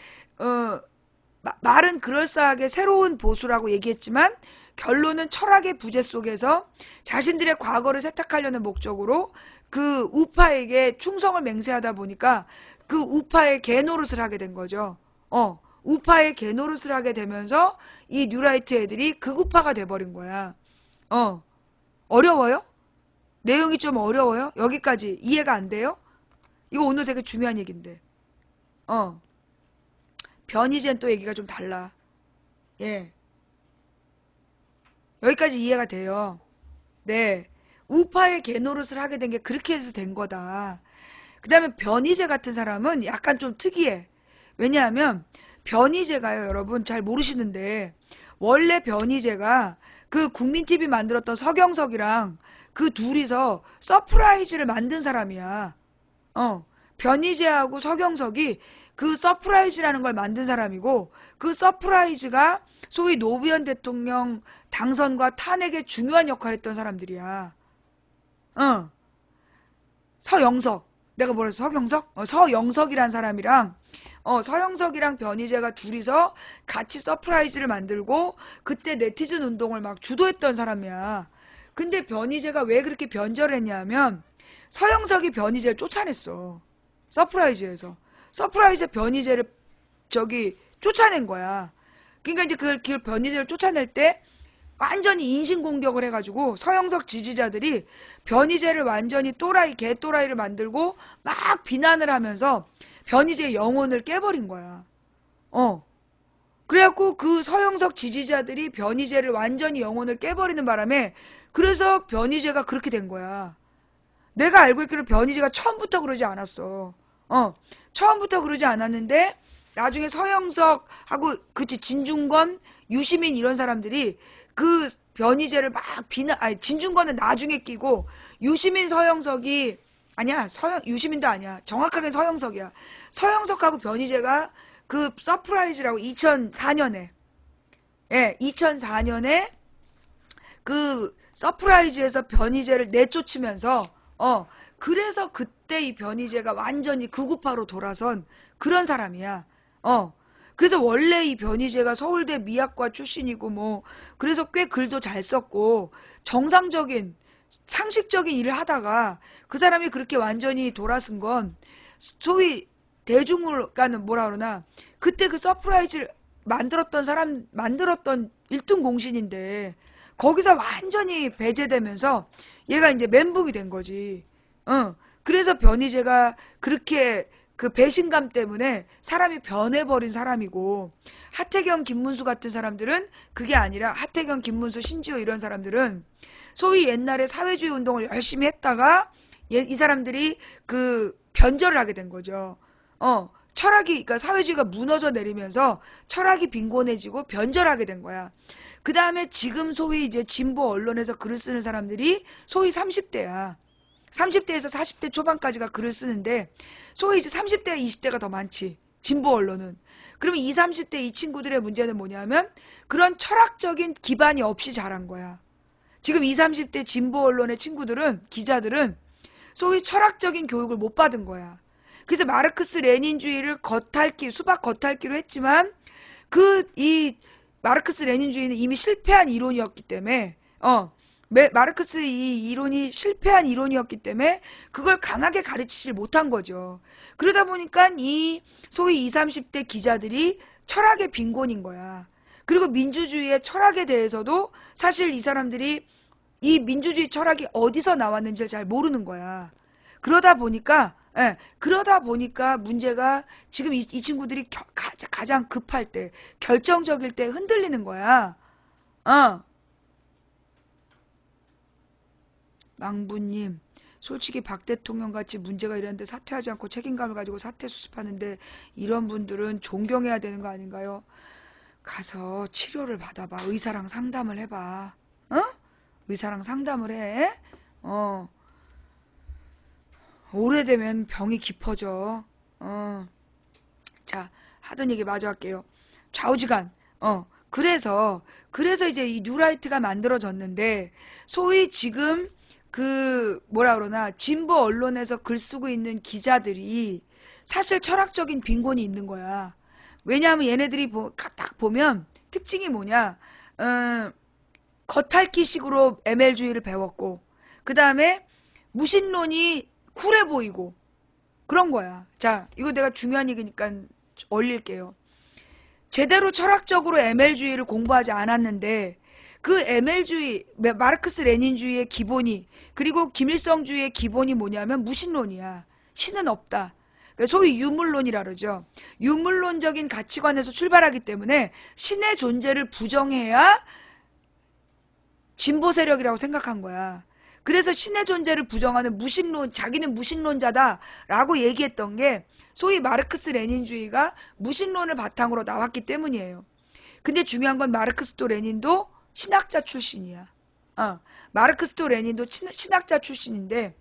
말은 그럴싸하게 새로운 보수라고 얘기했지만 결론은 철학의 부재 속에서 자신들의 과거를 세탁하려는 목적으로 그 우파에게 충성을 맹세하다 보니까 그 우파의 개노릇을 하게 된 거죠. 우파의 개노릇을 하게 되면서 이 뉴라이트 애들이 극우파가 돼버린 거야. 어려워요? 내용이 좀 어려워요? 여기까지 이해가 안 돼요? 이거 오늘 되게 중요한 얘기인데. 변이젠 또 얘기가 좀 달라. 예. 여기까지 이해가 돼요. 네. 우파의 개노릇을 하게 된 게 그렇게 해서 된 거다. 그 다음에 변희재 같은 사람은 약간 좀 특이해. 왜냐하면 변희재가요, 여러분 잘 모르시는데 원래 변희재가 그 국민TV 만들었던 서경석이랑 그 둘이서 서프라이즈를 만든 사람이야. 변희재하고 서경석이 그 서프라이즈라는 걸 만든 사람이고 그 서프라이즈가 소위 노무현 대통령 당선과 탄핵에 중요한 역할을 했던 사람들이야. 서영석. 내가 뭐랬어? 서경석? 서영석이란 사람이랑 서영석이랑 변희재가 둘이서 같이 서프라이즈를 만들고 그때 네티즌 운동을 막 주도했던 사람이야. 근데 변희재가 왜 그렇게 변절을 했냐면 서영석이 변희재를 쫓아냈어. 서프라이즈에서. 서프라이즈 변희재를 쫓아낸 거야. 그러니까 이제 그 변희재를 쫓아낼 때 완전히 인신공격을 해가지고 서영석 지지자들이 변희재를 완전히 개또라이를 만들고 막 비난을 하면서 변희재의 영혼을 깨버린 거야. 그래갖고 그 서영석 지지자들이 변희재를 완전히 영혼을 깨버리는 바람에 그래서 변희재가 그렇게 된 거야. 내가 알고 있기로 변희재가 처음부터 그러지 않았어. 처음부터 그러지 않았는데 나중에 서영석하고 진중권, 유시민 이런 사람들이 그 변희재를 막 진중권은 나중에 끼고 유시민 서영석이 아니야. 유시민도 아니야. 정확하게 서영석이야. 서영석하고 변희재가 그 서프라이즈라고 2004년에 2004년에 그 서프라이즈에서 변희재를 내쫓으면서 그래서 그때 이 변희재가 완전히 극우파로 돌아선 그런 사람이야. 그래서 원래 이 변희재가 서울대 미학과 출신이고 뭐 그래서 꽤 글도 잘 썼고 정상적인 상식적인 일을 하다가 그 사람이 그렇게 완전히 돌아선 건 소위 대중을가는 뭐라 그러나 그때 그 서프라이즈를 만들었던 1등 공신인데 거기서 완전히 배제되면서 얘가 이제 멘붕이 된 거지. 그래서 변희재가 그렇게 그 배신감 때문에 사람이 변해버린 사람이고 하태경, 김문수 같은 사람들은 그게 아니라 하태경, 김문수, 신지호 이런 사람들은 소위 옛날에 사회주의 운동을 열심히 했다가 이 사람들이 그 변절을 하게 된 거죠. 그러니까 사회주의가 무너져 내리면서 철학이 빈곤해지고 변절하게 된 거야. 그 다음에 지금 소위 이제 진보 언론에서 글을 쓰는 사람들이 소위 30대야. 30대에서 40대 초반까지가 글을 쓰는데 소위 이제 30대, 20대가 더 많지. 진보 언론은. 그러면 20, 30대 이 친구들의 문제는 뭐냐면 그런 철학적인 기반이 없이 자란 거야. 지금 20, 30대 진보 언론의 친구들은 기자들은 소위 철학적인 교육을 못 받은 거야. 그래서 마르크스 레닌주의를 수박 겉핥기로 했지만 이 마르크스 레닌주의는 이미 실패한 이론이었기 때문에 마르크스 이 이론이 실패한 이론이었기 때문에 그걸 강하게 가르치질 못한 거죠. 그러다 보니까 이 소위 20, 30대 기자들이 철학의 빈곤인 거야. 그리고 민주주의의 철학에 대해서도 사실 이 사람들이 이 민주주의 철학이 어디서 나왔는지를 잘 모르는 거야. 그러다 보니까 문제가 지금 이 친구들이 가장 급할 때, 결정적일 때 흔들리는 거야. 망부님, 솔직히 박 대통령 같이 문제가 이랬는데 사퇴하지 않고 책임감을 가지고 사퇴 수습하는데 이런 분들은 존경해야 되는 거 아닌가요? 가서 치료를 받아봐. 의사랑 상담을 해봐. 의사랑 상담을 해. 오래되면 병이 깊어져. 자, 하던 얘기 마저 할게요. 좌우지간. 그래서 이제 이 뉴라이트가 만들어졌는데, 소위 지금 진보 언론에서 글 쓰고 있는 기자들이 사실 철학적인 빈곤이 있는 거야. 왜냐하면 얘네들이 딱 보면 특징이 뭐냐, 겉핥기식으로 ML주의를 배웠고, 그 다음에 무신론이 쿨해 보이고, 그런 거야. 자, 이거 내가 중요한 얘기니까 올릴게요. 제대로 철학적으로 ML주의를 공부하지 않았는데, 그 ML주의, 마르크스 레닌주의의 기본이, 그리고 김일성주의의 기본이 뭐냐면 무신론이야. 신은 없다. 소위 유물론이라 그러죠. 유물론적인 가치관에서 출발하기 때문에 신의 존재를 부정해야 진보 세력이라고 생각한 거야. 그래서 신의 존재를 부정하는 자기는 무신론자다라고 얘기했던 게 소위 마르크스 레닌주의가 무신론을 바탕으로 나왔기 때문이에요. 근데 중요한 건 마르크스도 레닌도 신학자 출신이야. 마르크스도 레닌도 신학자 출신인데,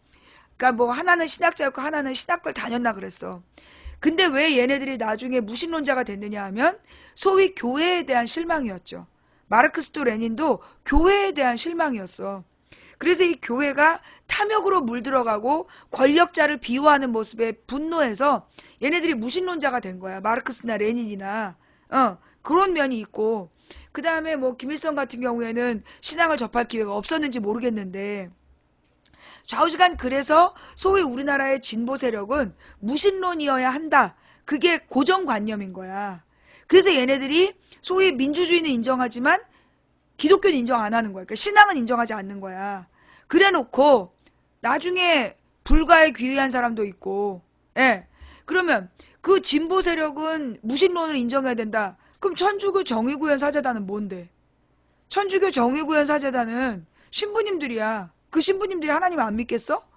그러니까 뭐 하나는 신학자였고 하나는 신학과를 다녔나 그랬어. 근데 왜 얘네들이 나중에 무신론자가 됐느냐 하면 소위 교회에 대한 실망이었죠. 마르크스도 레닌도 교회에 대한 실망이었어. 그래서 이 교회가 탐욕으로 물들어가고 권력자를 비호하는 모습에 분노해서 얘네들이 무신론자가 된 거야. 마르크스나 레닌이나. 그런 면이 있고, 그 다음에 뭐 김일성 같은 경우에는 신앙을 접할 기회가 없었는지 모르겠는데, 좌우지간 그래서 소위 우리나라의 진보 세력은 무신론이어야 한다. 그게 고정관념인 거야. 그래서 얘네들이 소위 민주주의는 인정하지만 기독교는 인정 안 하는 거야. 그러니까 신앙은 인정하지 않는 거야. 그래 놓고 나중에 불가에 귀의한 사람도 있고, 그러면 그 진보 세력은 무신론을 인정해야 된다. 그럼 천주교 정의구현 사제단은 뭔데? 천주교 정의구현 사제단은 신부님들이야. 그 신부님들이 하나님 안 믿겠어?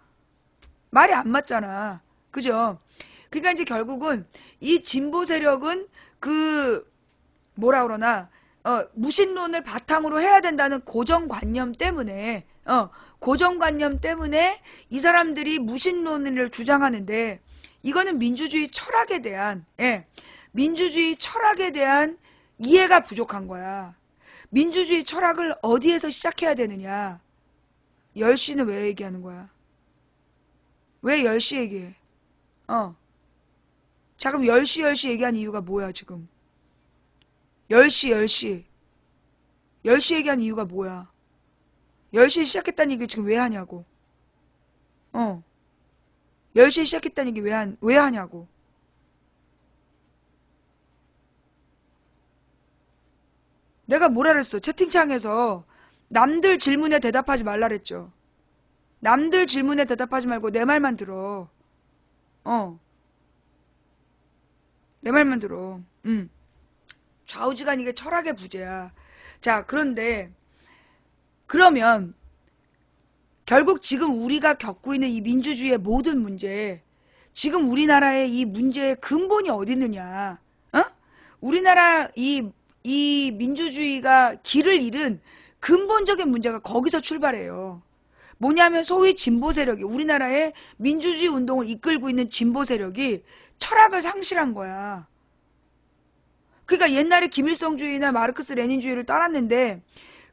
말이 안 맞잖아. 그죠? 그러니까 이제 결국은 이 진보 세력은 무신론을 바탕으로 해야 된다는 고정관념 때문에 이 사람들이 무신론을 주장하는데, 이거는 민주주의 철학에 대한 이해가 부족한 거야. 민주주의 철학을 어디에서 시작해야 되느냐? 10시는 왜 얘기하는 거야? 왜 10시 얘기해? 자, 그럼 10시 얘기한 이유가 뭐야, 지금? 10시 얘기한 이유가 뭐야? 10시에 시작했다는 얘기 지금 왜 하냐고? 10시에 시작했다는 얘기 왜 하냐고? 내가 뭐라 그랬어? 채팅창에서 남들 질문에 대답하지 말라 그랬죠. 남들 질문에 대답하지 말고 내 말만 들어. 내 말만 들어. 좌우지간 이게 철학의 부재야. 자, 그러면 결국 지금 우리가 겪고 있는 이 민주주의의 모든 문제, 지금 우리나라의 이 문제의 근본이 어디 있느냐? 우리나라 이 민주주의가 길을 잃은 근본적인 문제가 거기서 출발해요. 뭐냐면 소위 진보 세력이, 우리나라의 민주주의 운동을 이끌고 있는 진보 세력이 철학을 상실한 거야. 그러니까 옛날에 김일성주의나 마르크스 레닌주의를 따랐는데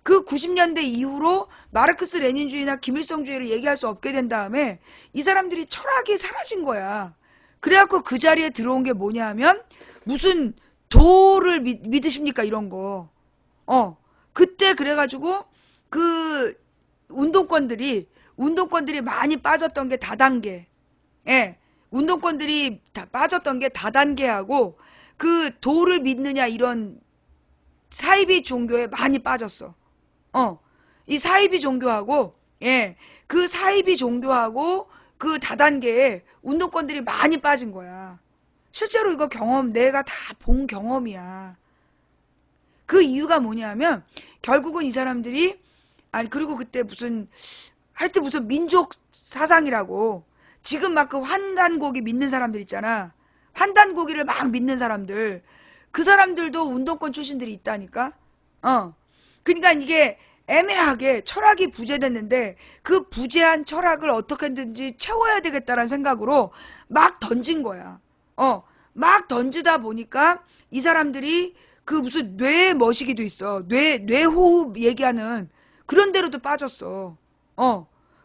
그 90년대 이후로 마르크스 레닌주의나 김일성주의를 얘기할 수 없게 된 다음에 이 사람들이 철학이 사라진 거야. 그래갖고 그 자리에 들어온 게 뭐냐 하면 무슨 도를 믿으십니까 이런 거. 그때 그래가지고 그 운동권들이 많이 빠졌던 게 다단계. 예. 운동권들이 다 빠졌던 게 다단계하고 그 도를 믿느냐 이런 사이비 종교에 많이 빠졌어. 이 사이비 종교하고 예. 그 사이비 종교하고 그 다단계에 운동권들이 많이 빠진 거야. 실제로 이거 경험 내가 다 본 경험이야. 그 이유가 뭐냐면 결국은 이 사람들이 아니 그리고 그때 하여튼 무슨 민족 사상이라고 지금 막 그 환단고기 믿는 사람들 있잖아. 환단고기를 막 믿는 사람들. 그 사람들도 운동권 출신들이 있다니까. 그러니까 이게 애매하게 철학이 부재됐는데 그 부재한 철학을 어떻게든지 채워야 되겠다라는 생각으로 막 던진 거야. 막 던지다 보니까 이 사람들이 그 무슨 뇌 머시기도 있어. 뇌호흡 얘기하는 그런 데로도 빠졌어.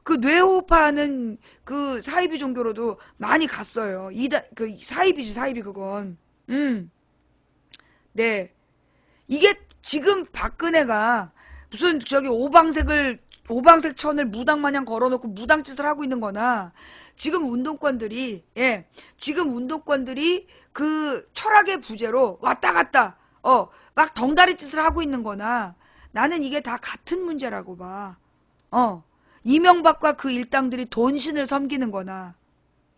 그 뇌호흡하는 그 사이비 종교로도 많이 갔어요. 그 사이비지, 사이비 그건. 네. 이게 지금 박근혜가 무슨 저기 오방색 천을 무당마냥 걸어놓고 무당짓을 하고 있는 거나 지금 운동권들이 그 철학의 부재로 왔다 갔다 막 덩다리 짓을 하고 있는 거나 나는 이게 다 같은 문제라고 봐. 이명박과 그 일당들이 돈신을 섬기는 거나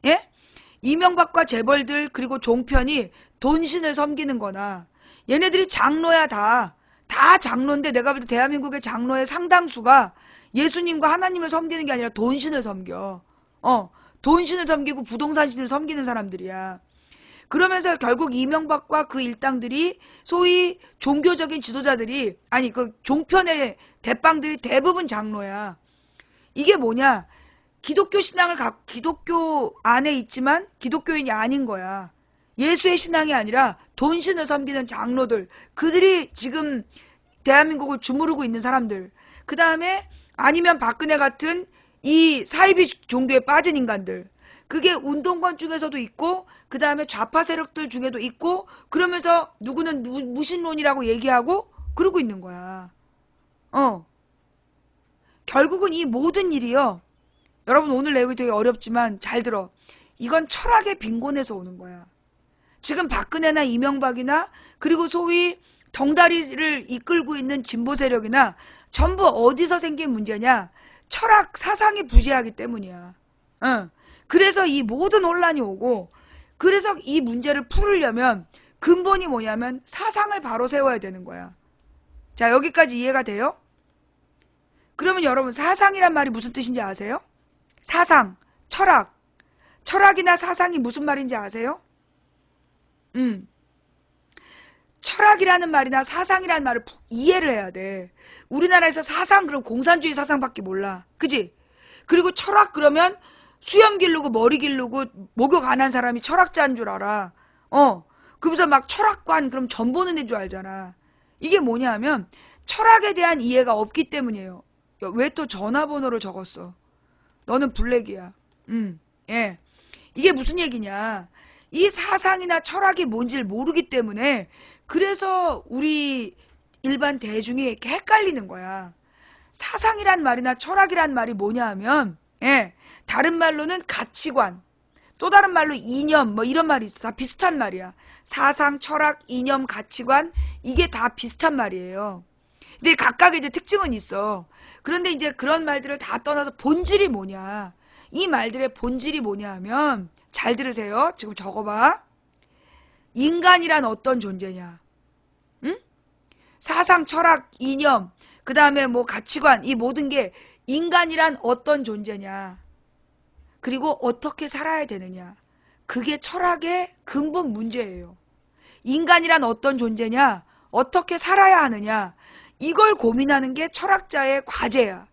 예? 이명박과 재벌들 그리고 종편이 돈신을 섬기는 거나 얘네들이 장로야 다 장로인데 내가 볼 때 대한민국의 장로의 상당수가 예수님과 하나님을 섬기는 게 아니라 돈신을 섬겨. 돈신을 섬기고 부동산신을 섬기는 사람들이야. 그러면서 결국 이명박과 그 일당들이 소위 종교적인 지도자들이 아니 그 종편의 대빵들이 대부분 장로야. 이게 뭐냐? 기독교 신앙을 기독교 안에 있지만 기독교인이 아닌 거야. 예수의 신앙이 아니라 돈신을 섬기는 장로들. 그들이 지금 대한민국을 주무르고 있는 사람들. 그 다음에 아니면 박근혜 같은 이 사이비 종교에 빠진 인간들. 그게 운동권 중에서도 있고 그 다음에 좌파 세력들 중에도 있고 그러면서 누구는 무신론이라고 얘기하고 그러고 있는 거야. 결국은 이 모든 일이요. 여러분 오늘 내용이 되게 어렵지만 잘 들어. 이건 철학의 빈곤에서 오는 거야. 지금 박근혜나 이명박이나 그리고 소위 덩다리를 이끌고 있는 진보 세력이나 전부 어디서 생긴 문제냐? 철학 사상이 부재하기 때문이야. 그래서 이 모든 혼란이 오고 그래서 이 문제를 풀으려면 근본이 뭐냐면 사상을 바로 세워야 되는 거야. 자, 여기까지 이해가 돼요? 그러면 여러분 사상이란 말이 무슨 뜻인지 아세요? 사상, 철학. 철학이나 사상이 무슨 말인지 아세요? 철학이라는 말이나 사상이라는 말을 이해를 해야 돼. 우리나라에서 사상 그럼 공산주의 사상밖에 몰라. 그지? 그리고 철학 그러면 수염 기르고 머리 기르고 목욕 안 한 사람이 철학자인 줄 알아. 그러면서 막 철학관 그럼 전 보는 애인 줄 알잖아. 이게 뭐냐 하면 철학에 대한 이해가 없기 때문이에요. 왜 또 전화번호를 적었어? 너는 블랙이야. 예. 이게 무슨 얘기냐. 이 사상이나 철학이 뭔지를 모르기 때문에 그래서 우리 일반 대중이 이렇게 헷갈리는 거야. 사상이란 말이나 철학이란 말이 뭐냐 하면 다른 말로는 가치관, 또 다른 말로 이념 뭐 이런 말이 있어. 다 비슷한 말이야. 사상, 철학, 이념, 가치관 이게 다 비슷한 말이에요. 근데 각각의 이제 특징은 있어. 그런데 이제 그런 말들을 다 떠나서 본질이 뭐냐. 이 말들의 본질이 뭐냐 하면 잘 들으세요. 지금 적어봐. 인간이란 어떤 존재냐. 응? 사상, 철학, 이념, 그 다음에 뭐 가치관 이 모든 게 인간이란 어떤 존재냐. 그리고 어떻게 살아야 되느냐. 그게 철학의 근본 문제예요. 인간이란 어떤 존재냐. 어떻게 살아야 하느냐. 이걸 고민하는 게 철학자의 과제야.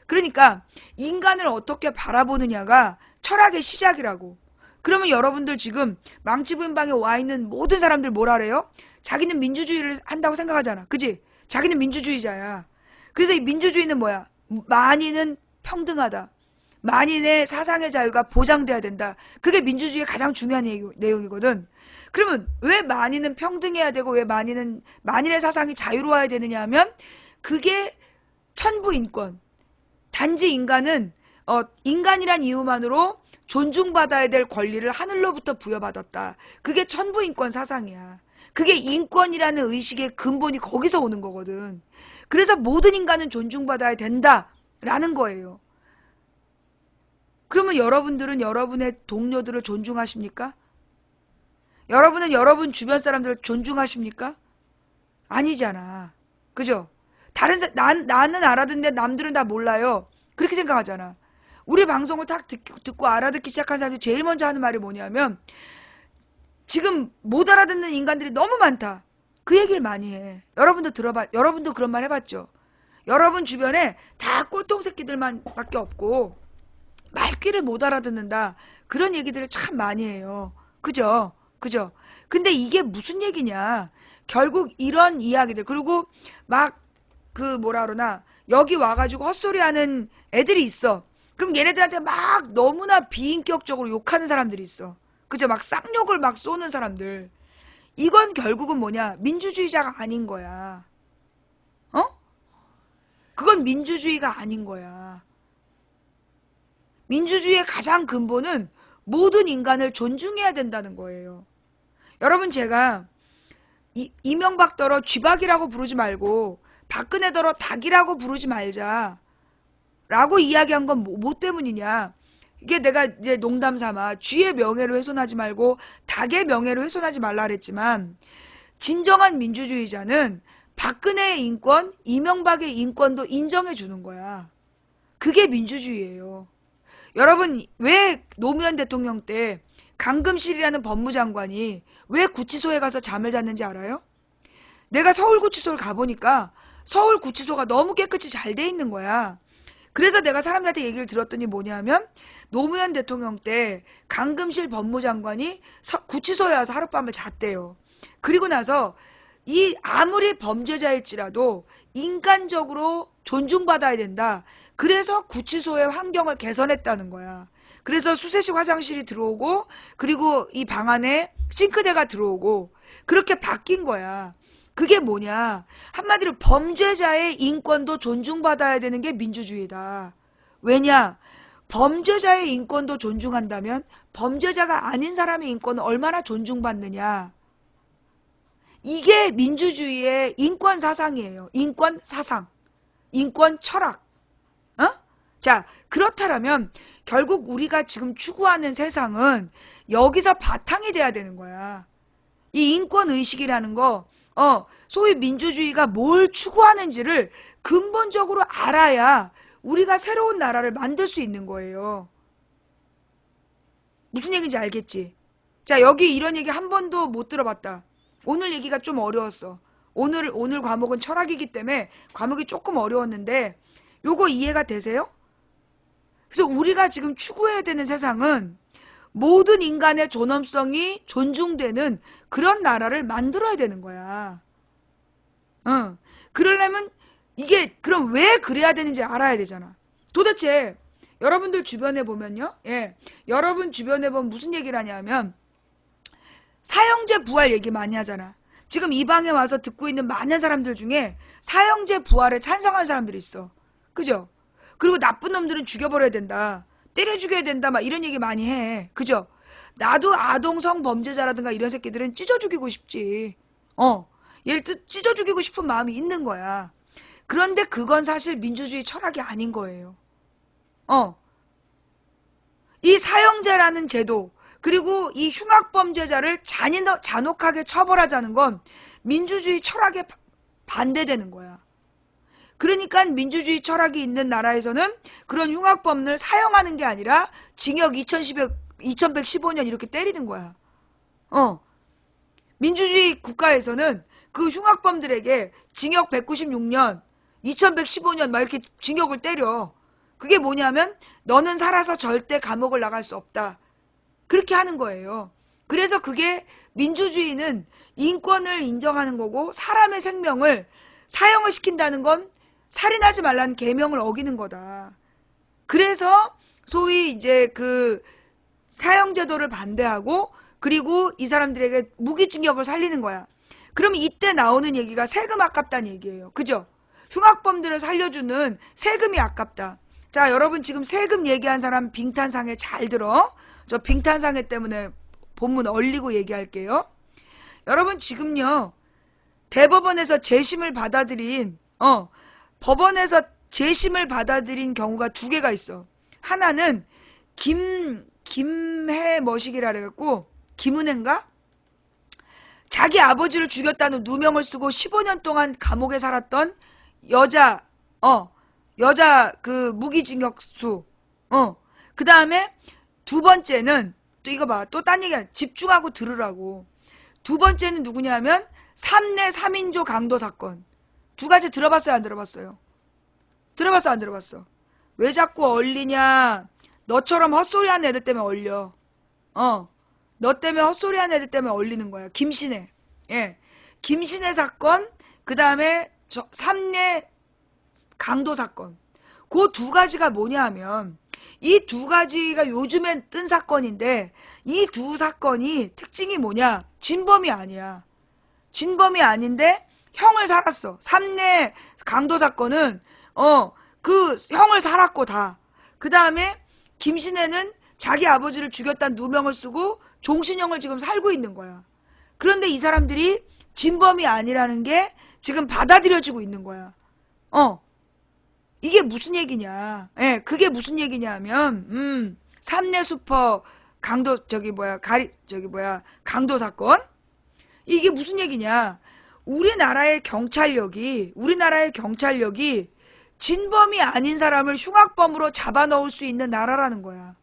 그러니까 인간을 어떻게 바라보느냐가 철학의 시작이라고. 그러면 여러분들 지금 망치 부인 방에 와 있는 모든 사람들 뭐라 그래요? 자기는 민주주의를 한다고 생각하잖아. 그지? 자기는 민주주의자야. 그래서 이 민주주의는 뭐야? 만인은 평등하다. 만인의 사상의 자유가 보장돼야 된다. 그게 민주주의의 가장 중요한 내용이거든. 그러면 왜 만인은 평등해야 되고 왜 만인의 사상이 자유로워야 되느냐 하면 그게 천부인권. 단지 인간은 인간이란 이유만으로 존중받아야 될 권리를 하늘로부터 부여받았다. 그게 천부인권 사상이야. 그게 인권이라는 의식의 근본이 거기서 오는 거거든. 그래서 모든 인간은 존중받아야 된다라는 거예요. 그러면 여러분들은 여러분의 동료들을 존중하십니까? 여러분은 여러분 주변 사람들을 존중하십니까? 아니잖아. 그죠? 나는 알아듣는데 남들은 다 몰라요. 그렇게 생각하잖아. 우리 방송을 딱 듣고 알아듣기 시작한 사람들이 제일 먼저 하는 말이 뭐냐면 지금 못 알아듣는 인간들이 너무 많다. 그 얘기를 많이 해. 여러분도 그런 말 해봤죠? 여러분 주변에 다 꼴통 새끼들만 밖에 없고 말귀를 못 알아듣는다. 그런 얘기들을 참 많이 해요. 그죠? 그죠? 근데 이게 무슨 얘기냐? 결국 이런 이야기들, 그리고 막 뭐라 그러나 여기 와가지고 헛소리 하는 애들이 있어. 그럼 얘네들한테 막 너무나 비인격적으로 욕하는 사람들이 있어. 그죠? 막 쌍욕을 막 쏘는 사람들. 이건 결국은 뭐냐? 민주주의자가 아닌 거야. 그건 민주주의가 아닌 거야. 민주주의의 가장 근본은 모든 인간을 존중해야 된다는 거예요. 여러분, 제가 이명박더러 쥐박이라고 부르지 말고 박근혜더러 닭이라고 부르지 말자 라고 이야기한 건 뭐 때문이냐? 이게 내가 이제 농담 삼아 쥐의 명예를 훼손하지 말고 닭의 명예를 훼손하지 말라 그랬지만, 진정한 민주주의자는 박근혜의 인권, 이명박의 인권도 인정해 주는 거야. 그게 민주주의예요. 여러분, 왜 노무현 대통령 때 강금실이라는 법무장관이 왜 구치소에 가서 잠을 잤는지 알아요? 내가 서울구치소를 가보니까 서울구치소가 너무 깨끗이 잘 돼 있는 거야. 그래서 내가 사람들한테 얘기를 들었더니 뭐냐면 노무현 대통령 때 강금실 법무장관이 구치소에 와서 하룻밤을 잤대요. 그리고 나서 이 아무리 범죄자일지라도 인간적으로 존중받아야 된다. 그래서 구치소의 환경을 개선했다는 거야. 그래서 수세식 화장실이 들어오고 그리고 이 방 안에 싱크대가 들어오고 그렇게 바뀐 거야. 그게 뭐냐? 한마디로 범죄자의 인권도 존중받아야 되는 게 민주주의다. 왜냐? 범죄자의 인권도 존중한다면 범죄자가 아닌 사람의 인권은 얼마나 존중받느냐? 이게 민주주의의 인권 사상이에요. 인권 사상. 인권 철학. 자, 그렇다면 결국 우리가 지금 추구하는 세상은 여기서 바탕이 돼야 되는 거야. 이 인권의식이라는 거, 소위 민주주의가 뭘 추구하는지를 근본적으로 알아야 우리가 새로운 나라를 만들 수 있는 거예요. 무슨 얘기인지 알겠지? 자, 여기 이런 얘기 한 번도 못 들어봤다. 오늘 얘기가 좀 어려웠어. 오늘 과목은 철학이기 때문에 과목이 조금 어려웠는데 요거 이해가 되세요? 그래서 우리가 지금 추구해야 되는 세상은 모든 인간의 존엄성이 존중되는 그런 나라를 만들어야 되는 거야. 그러려면 이게 그럼 왜 그래야 되는지 알아야 되잖아. 도대체 여러분들 주변에 보면요. 여러분 주변에 보면 무슨 얘기를 하냐면 사형제 부활 얘기 많이 하잖아. 지금 이 방에 와서 듣고 있는 많은 사람들 중에 사형제 부활에 찬성하는 사람들이 있어. 그죠? 그리고 나쁜 놈들은 죽여버려야 된다. 때려 죽여야 된다. 막 이런 얘기 많이 해. 그죠? 나도 아동성 범죄자라든가 이런 새끼들은 찢어 죽이고 싶지. 얘를 찢어 죽이고 싶은 마음이 있는 거야. 그런데 그건 사실 민주주의 철학이 아닌 거예요. 이 사형제라는 제도, 그리고 이 흉악범죄자를 잔혹하게 처벌하자는 건 민주주의 철학에 반대되는 거야. 그러니까 민주주의 철학이 있는 나라에서는 그런 흉악범을 사형하는 게 아니라 징역 2115년 이렇게 때리는 거야. 민주주의 국가에서는 그 흉악범들에게 징역 196년, 2115년 막 이렇게 징역을 때려. 그게 뭐냐면 너는 살아서 절대 감옥을 나갈 수 없다. 그렇게 하는 거예요. 그래서 그게 민주주의는 인권을 인정하는 거고 사람의 생명을 사형을 시킨다는 건 살인하지 말라는 계명을 어기는 거다. 그래서 소위 이제 그 사형제도를 반대하고 그리고 이 사람들에게 무기징역을 살리는 거야. 그럼 이때 나오는 얘기가 세금 아깝다는 얘기예요. 그죠? 흉악범들을 살려주는 세금이 아깝다. 자, 여러분 지금 세금 얘기한 사람 빙탄상해 잘 들어. 저 빙탄상해 때문에 본문 얼리고 얘기할게요. 여러분 지금요. 대법원에서 재심을 받아들인 법원에서 재심을 받아들인 경우가 두 개가 있어. 하나는 김해 머시기라 그래갖고 김은혜인가? 자기 아버지를 죽였다는 누명을 쓰고 15년 동안 감옥에 살았던 여자 그 무기징역수. 그 다음에 두 번째는 또 이거 봐. 또 딴 얘기야. 집중하고 들으라고. 두 번째는 누구냐면 3내 3인조 강도 사건. 두 가지 들어봤어요? 안 들어봤어요? 들어봤어? 안 들어봤어? 왜 자꾸 얼리냐? 너처럼 헛소리하는 애들 때문에 얼려. 너 때문에 헛소리하는 애들 때문에 얼리는 거야. 김신혜. 예. 김신혜 사건, 그 다음에 3내 강도 사건. 그 두 가지가 뭐냐 하면, 이 두 가지가 요즘엔 뜬 사건인데, 이 두 사건이 특징이 뭐냐? 진범이 아니야. 진범이 아닌데, 형을 살았어. 3내 강도 사건은, 그 형을 살았고 다. 그 다음에, 김신혜는 자기 아버지를 죽였다는 누명을 쓰고, 종신형을 지금 살고 있는 거야. 그런데 이 사람들이 진범이 아니라는 게 지금 받아들여지고 있는 거야. 이게 무슨 얘기냐. 예, 그게 무슨 얘기냐 하면, 3내 슈퍼 강도, 강도 사건? 이게 무슨 얘기냐. 우리나라의 경찰력이 진범이 아닌 사람을 흉악범으로 잡아넣을 수 있는 나라라는 거야.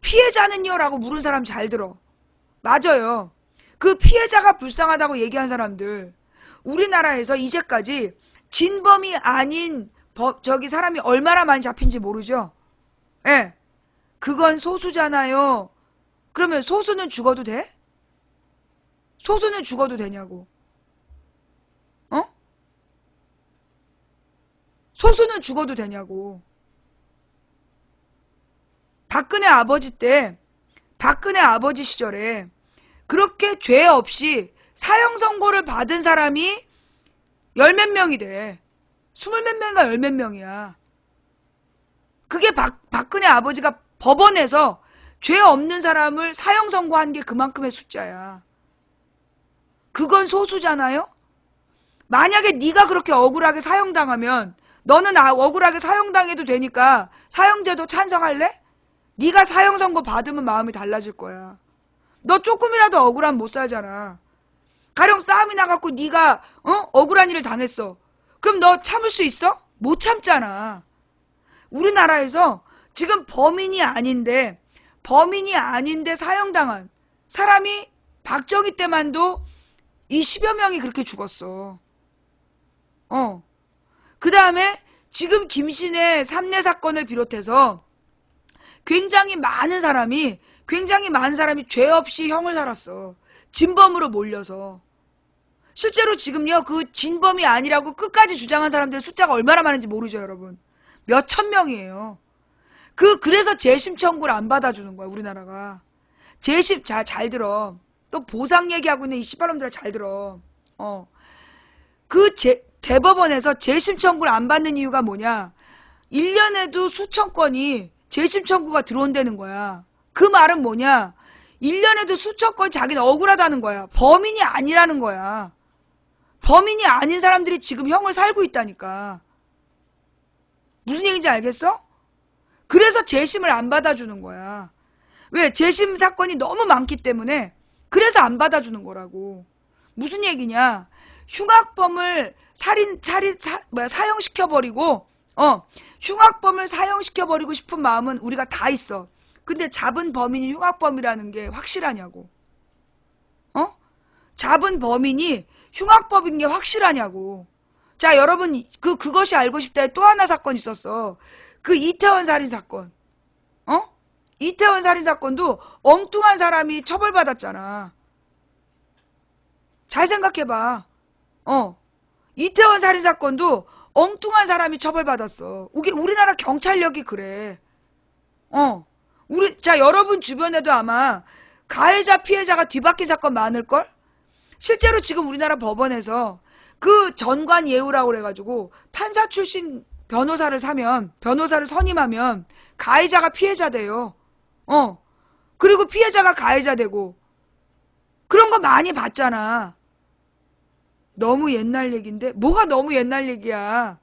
피해자는요? 라고 물은 사람 잘 들어. 맞아요. 그 피해자가 불쌍하다고 얘기한 사람들. 우리나라에서 이제까지 진범이 아닌 사람이 얼마나 많이 잡힌지 모르죠? 예. 그건 소수잖아요. 그러면 소수는 죽어도 돼? 소수는 죽어도 되냐고. 소수는 죽어도 되냐고. 박근혜 아버지 시절에 그렇게 죄 없이 사형 선고를 받은 사람이 열 몇 명이 돼. 20몇 명인가 열 몇 명이야. 그게 박근혜 아버지가 법원에서 죄 없는 사람을 사형 선고한 게 그만큼의 숫자야. 그건 소수잖아요? 만약에 네가 그렇게 억울하게 사형당하면 너는 억울하게 사형당해도 되니까 사형제도 찬성할래? 네가 사형 선고 받으면 마음이 달라질 거야. 너 조금이라도 억울하면 못 살잖아. 가령 싸움이 나갖고 네가 억울한 일을 당했어. 그럼 너 참을 수 있어? 못 참잖아. 우리나라에서 지금 범인이 아닌데 사형당한 사람이 박정희 때만도 이 10여 명이 그렇게 죽었어. 그 다음에 지금 김신혜 3내 사건을 비롯해서 굉장히 많은 사람이 죄 없이 형을 살았어. 진범으로 몰려서. 실제로 지금요, 그 진범이 아니라고 끝까지 주장한 사람들의 숫자가 얼마나 많은지 모르죠, 여러분. 몇 천 명이에요. 그래서 재심 청구를 안 받아주는 거야, 우리나라가. 잘 들어. 또 보상 얘기하고 있는 이 씨발놈들아 잘 들어. 대법원에서 재심 청구를 안 받는 이유가 뭐냐? 1년에도 수천 건이 재심 청구가 들어온다는 거야. 그 말은 뭐냐? 1년에도 수천 건 자기는 억울하다는 거야. 범인이 아니라는 거야. 범인이 아닌 사람들이 지금 형을 살고 있다니까. 무슨 얘기인지 알겠어? 그래서 재심을 안 받아주는 거야. 왜? 재심 사건이 너무 많기 때문에 그래서 안 받아주는 거라고. 무슨 얘기냐? 흉악범을 사형시켜버리고 흉악범을 사형시켜버리고 싶은 마음은 우리가 다 있어. 근데 잡은 범인이 흉악범이라는 게 확실하냐고. 잡은 범인이 흉악범인 게 확실하냐고. 자, 여러분 그것이 알고 싶다에 또 하나 사건 있었어. 그 이태원 살인 사건. 이태원 살인 사건도 엉뚱한 사람이 처벌받았잖아. 잘 생각해봐. 이태원 살인사건도 엉뚱한 사람이 처벌받았어. 우리나라 경찰력이 그래. 자, 여러분 주변에도 아마 가해자, 피해자가 뒤바뀐 사건 많을걸? 실제로 지금 우리나라 법원에서 그 전관 예우라고 그래가지고 판사 출신 변호사를 선임하면 가해자가 피해자 돼요. 그리고 피해자가 가해자 되고. 그런 거 많이 봤잖아. 너무 옛날 얘기인데? 뭐가 너무 옛날 얘기야.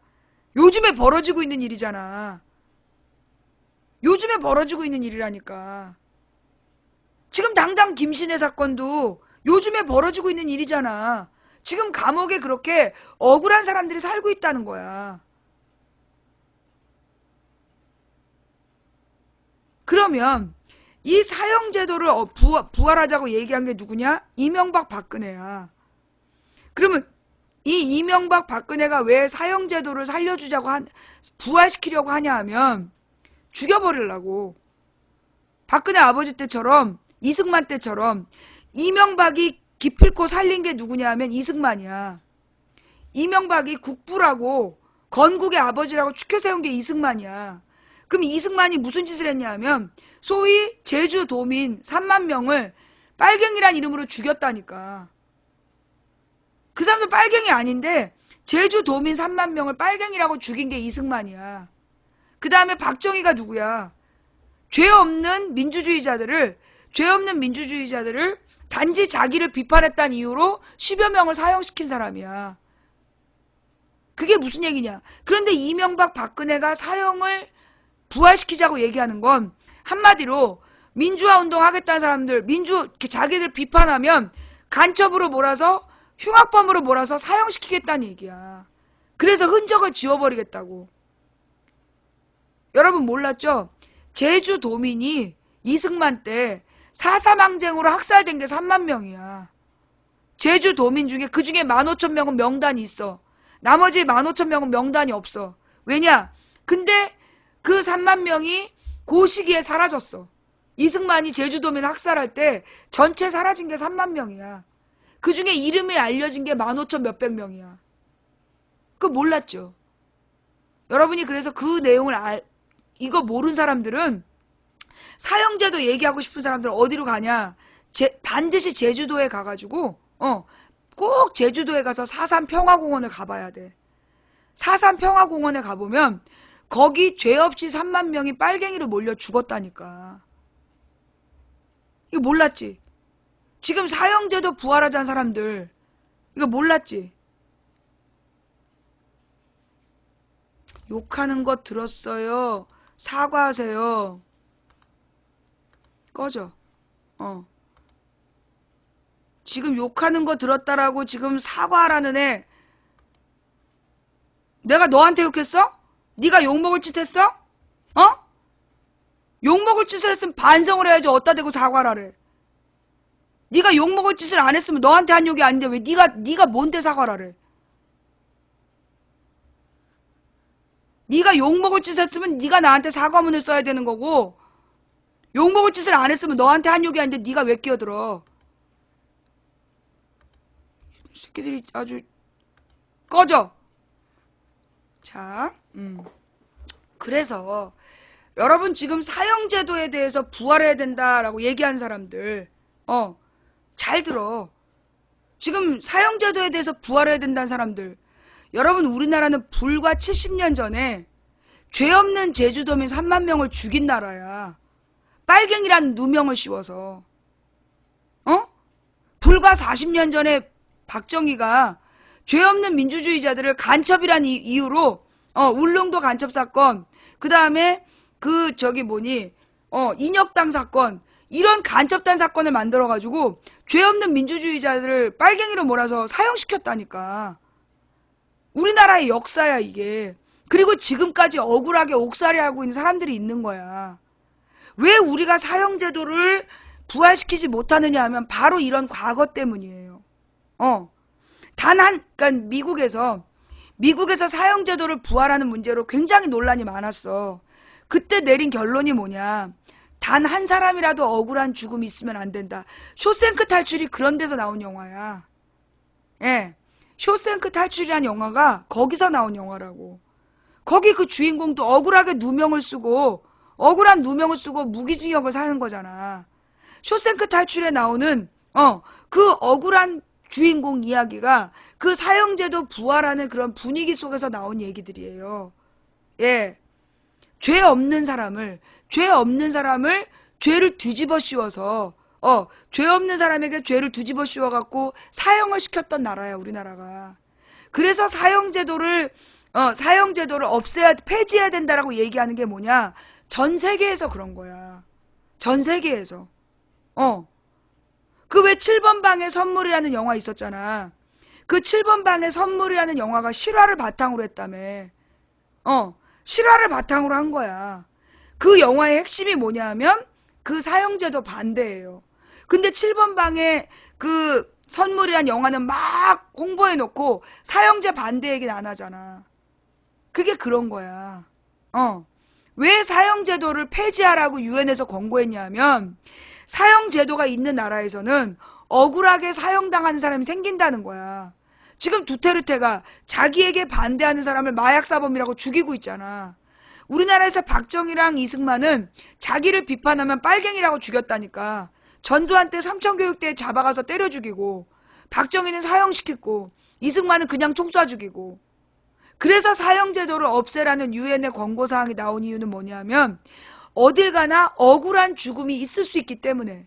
요즘에 벌어지고 있는 일이잖아. 요즘에 벌어지고 있는 일이라니까. 지금 당장 김신혜 사건도 요즘에 벌어지고 있는 일이잖아. 지금 감옥에 그렇게 억울한 사람들이 살고 있다는 거야. 그러면 이 사형제도를 부활하자고 얘기한 게 누구냐? 이명박 박근혜야. 그러면 이 이명박 박근혜가 왜 사형제도를 살려주자고 부활시키려고 하냐 하면 죽여버리려고. 박근혜 아버지 때처럼, 이승만 때처럼 이명박이 기필코 살린 게 누구냐 하면 이승만이야. 이명박이 국부라고 건국의 아버지라고 추켜세운 게 이승만이야. 그럼 이승만이 무슨 짓을 했냐 하면 소위 제주도민 3만 명을 빨갱이란 이름으로 죽였다니까. 그 사람도 빨갱이 아닌데 제주도민 3만 명을 빨갱이라고 죽인 게 이승만이야. 그 다음에 박정희가 누구야? 죄 없는 민주주의자들을 단지 자기를 비판했다는 이유로 10여 명을 사형시킨 사람이야. 그게 무슨 얘기냐? 그런데 이명박 박근혜가 사형을 부활시키자고 얘기하는 건 한마디로 민주화 운동 하겠다는 사람들, 자기들 비판하면 간첩으로 몰아서 흉악범으로 몰아서 사형시키겠다는 얘기야. 그래서 흔적을 지워버리겠다고. 여러분 몰랐죠? 제주도민이 이승만 때 4.3 항쟁으로 학살된 게 3만 명이야. 제주도민 중에 그 중에 15,000명은 명단이 있어. 나머지 15,000명은 명단이 없어. 왜냐? 근데 그 3만 명이 그 시기에 사라졌어. 이승만이 제주도민 학살할 때 전체 사라진 게 3만 명이야. 그 중에 이름이 알려진 게 15,000 몇백 명이야. 그거 몰랐죠? 여러분이 그래서 그 내용을 이거 모르는 사람들은 사형제도 얘기하고 싶은 사람들은 어디로 가냐? 반드시 제주도에 가가지고 꼭 제주도에 가서 4.3 평화공원을 가봐야 돼. 4.3 평화공원에 가보면 거기 죄 없이 3만 명이 빨갱이로 몰려 죽었다니까. 이거 몰랐지? 지금 사형제도 부활하자는 사람들 이거 몰랐지? 욕하는 거 들었어요. 사과하세요. 꺼져. 지금 욕하는 거 들었다라고 지금 사과하라는 애. 내가 너한테 욕했어? 네가 욕먹을 짓 했어? 욕먹을 짓을 했으면 반성을 해야지. 어디다 대고 사과를 하래. 네가 욕먹을 짓을 안 했으면 너한테 한 욕이 아닌데 왜 네가 뭔데 사과를 하래. 네가 욕먹을 짓을 했으면 네가 나한테 사과문을 써야 되는 거고, 욕먹을 짓을 안 했으면 너한테 한 욕이 아닌데 네가 왜 끼어들어. 이 새끼들이 아주. 꺼져. 자, 그래서 여러분 지금 사형제도에 대해서 부활해야 된다라고 얘기한 사람들 잘 들어. 지금 사형제도에 대해서 부활해야 된다는 사람들, 여러분 우리나라는 불과 70년 전에 죄 없는 제주도민 3만 명을 죽인 나라야. 빨갱이란 누명을 씌워서. 불과 40년 전에 박정희가 죄 없는 민주주의자들을 간첩이란 이유로 울릉도 간첩 사건, 그 다음에 인혁당 사건, 이런 간첩단 사건을 만들어가지고 죄 없는 민주주의자들을 빨갱이로 몰아서 사형시켰다니까. 우리나라의 역사야 이게. 그리고 지금까지 억울하게 옥살이하고 있는 사람들이 있는 거야. 왜 우리가 사형제도를 부활시키지 못하느냐 하면 바로 이런 과거 때문이에요. 그러니까 미국에서 사형제도를 부활하는 문제로 굉장히 논란이 많았어. 그때 내린 결론이 뭐냐? 단 한 사람이라도 억울한 죽음이 있으면 안 된다. 쇼생크 탈출이 그런 데서 나온 영화야. 예. 쇼생크 탈출이라는 영화가 거기서 나온 영화라고. 거기 그 주인공도 억울하게 누명을 쓰고 억울한 누명을 쓰고 무기징역을 사는 거잖아. 쇼생크 탈출에 나오는 그 억울한 주인공 이야기가 그 사형제도 부활하는 그런 분위기 속에서 나온 얘기들이에요. 예. 죄 없는 사람을 죄를 뒤집어 씌워서 죄 없는 사람에게 죄를 뒤집어 씌워갖고 사형을 시켰던 나라야, 우리나라가. 그래서 사형제도를 폐지해야 된다라고 얘기하는 게 뭐냐? 전 세계에서 그런 거야. 전 세계에서. 그 왜 7번 방의 선물이라는 영화 있었잖아. 그 7번 방의 선물이라는 영화가 실화를 바탕으로 했다며. 실화를 바탕으로 한 거야. 그 영화의 핵심이 뭐냐 하면 그 사형제도 반대예요. 근데 7번 방의 그 선물이란 영화는 막 홍보해놓고 사형제 반대 얘기는 안 하잖아. 그게 그런 거야. 왜 사형제도를 폐지하라고 유엔에서 권고했냐면 사형제도가 있는 나라에서는 억울하게 사형당하는 사람이 생긴다는 거야. 지금 두테르테가 자기에게 반대하는 사람을 마약사범이라고 죽이고 있잖아. 우리나라에서 박정희랑 이승만은 자기를 비판하면 빨갱이라고 죽였다니까. 전두환 때 삼천교육대에 잡아가서 때려 죽이고, 박정희는 사형시켰고, 이승만은 그냥 총 쏴 죽이고. 그래서 사형제도를 없애라는 유엔의 권고사항이 나온 이유는 뭐냐면 어딜 가나 억울한 죽음이 있을 수 있기 때문에.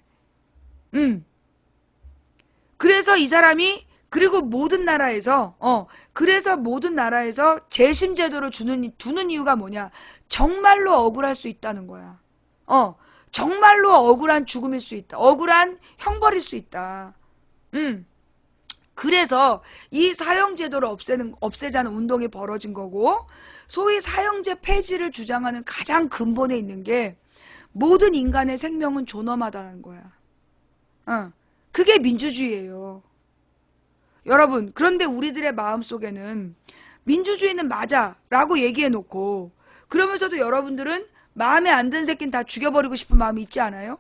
그래서 이 사람이 그리고 모든 나라에서 재심제도를 두는 이유가 뭐냐? 정말로 억울할 수 있다는 거야. 정말로 억울한 죽음일 수 있다. 억울한 형벌일 수 있다. 그래서 이 사형제도를 없애자는 운동이 벌어진 거고, 소위 사형제 폐지를 주장하는 가장 근본에 있는 게 모든 인간의 생명은 존엄하다는 거야. 그게 민주주의예요. 여러분, 그런데 우리들의 마음속에는 민주주의는 맞아 라고 얘기해놓고 그러면서도 여러분들은 마음에 안 든 새끼는 다 죽여버리고 싶은 마음이 있지 않아요?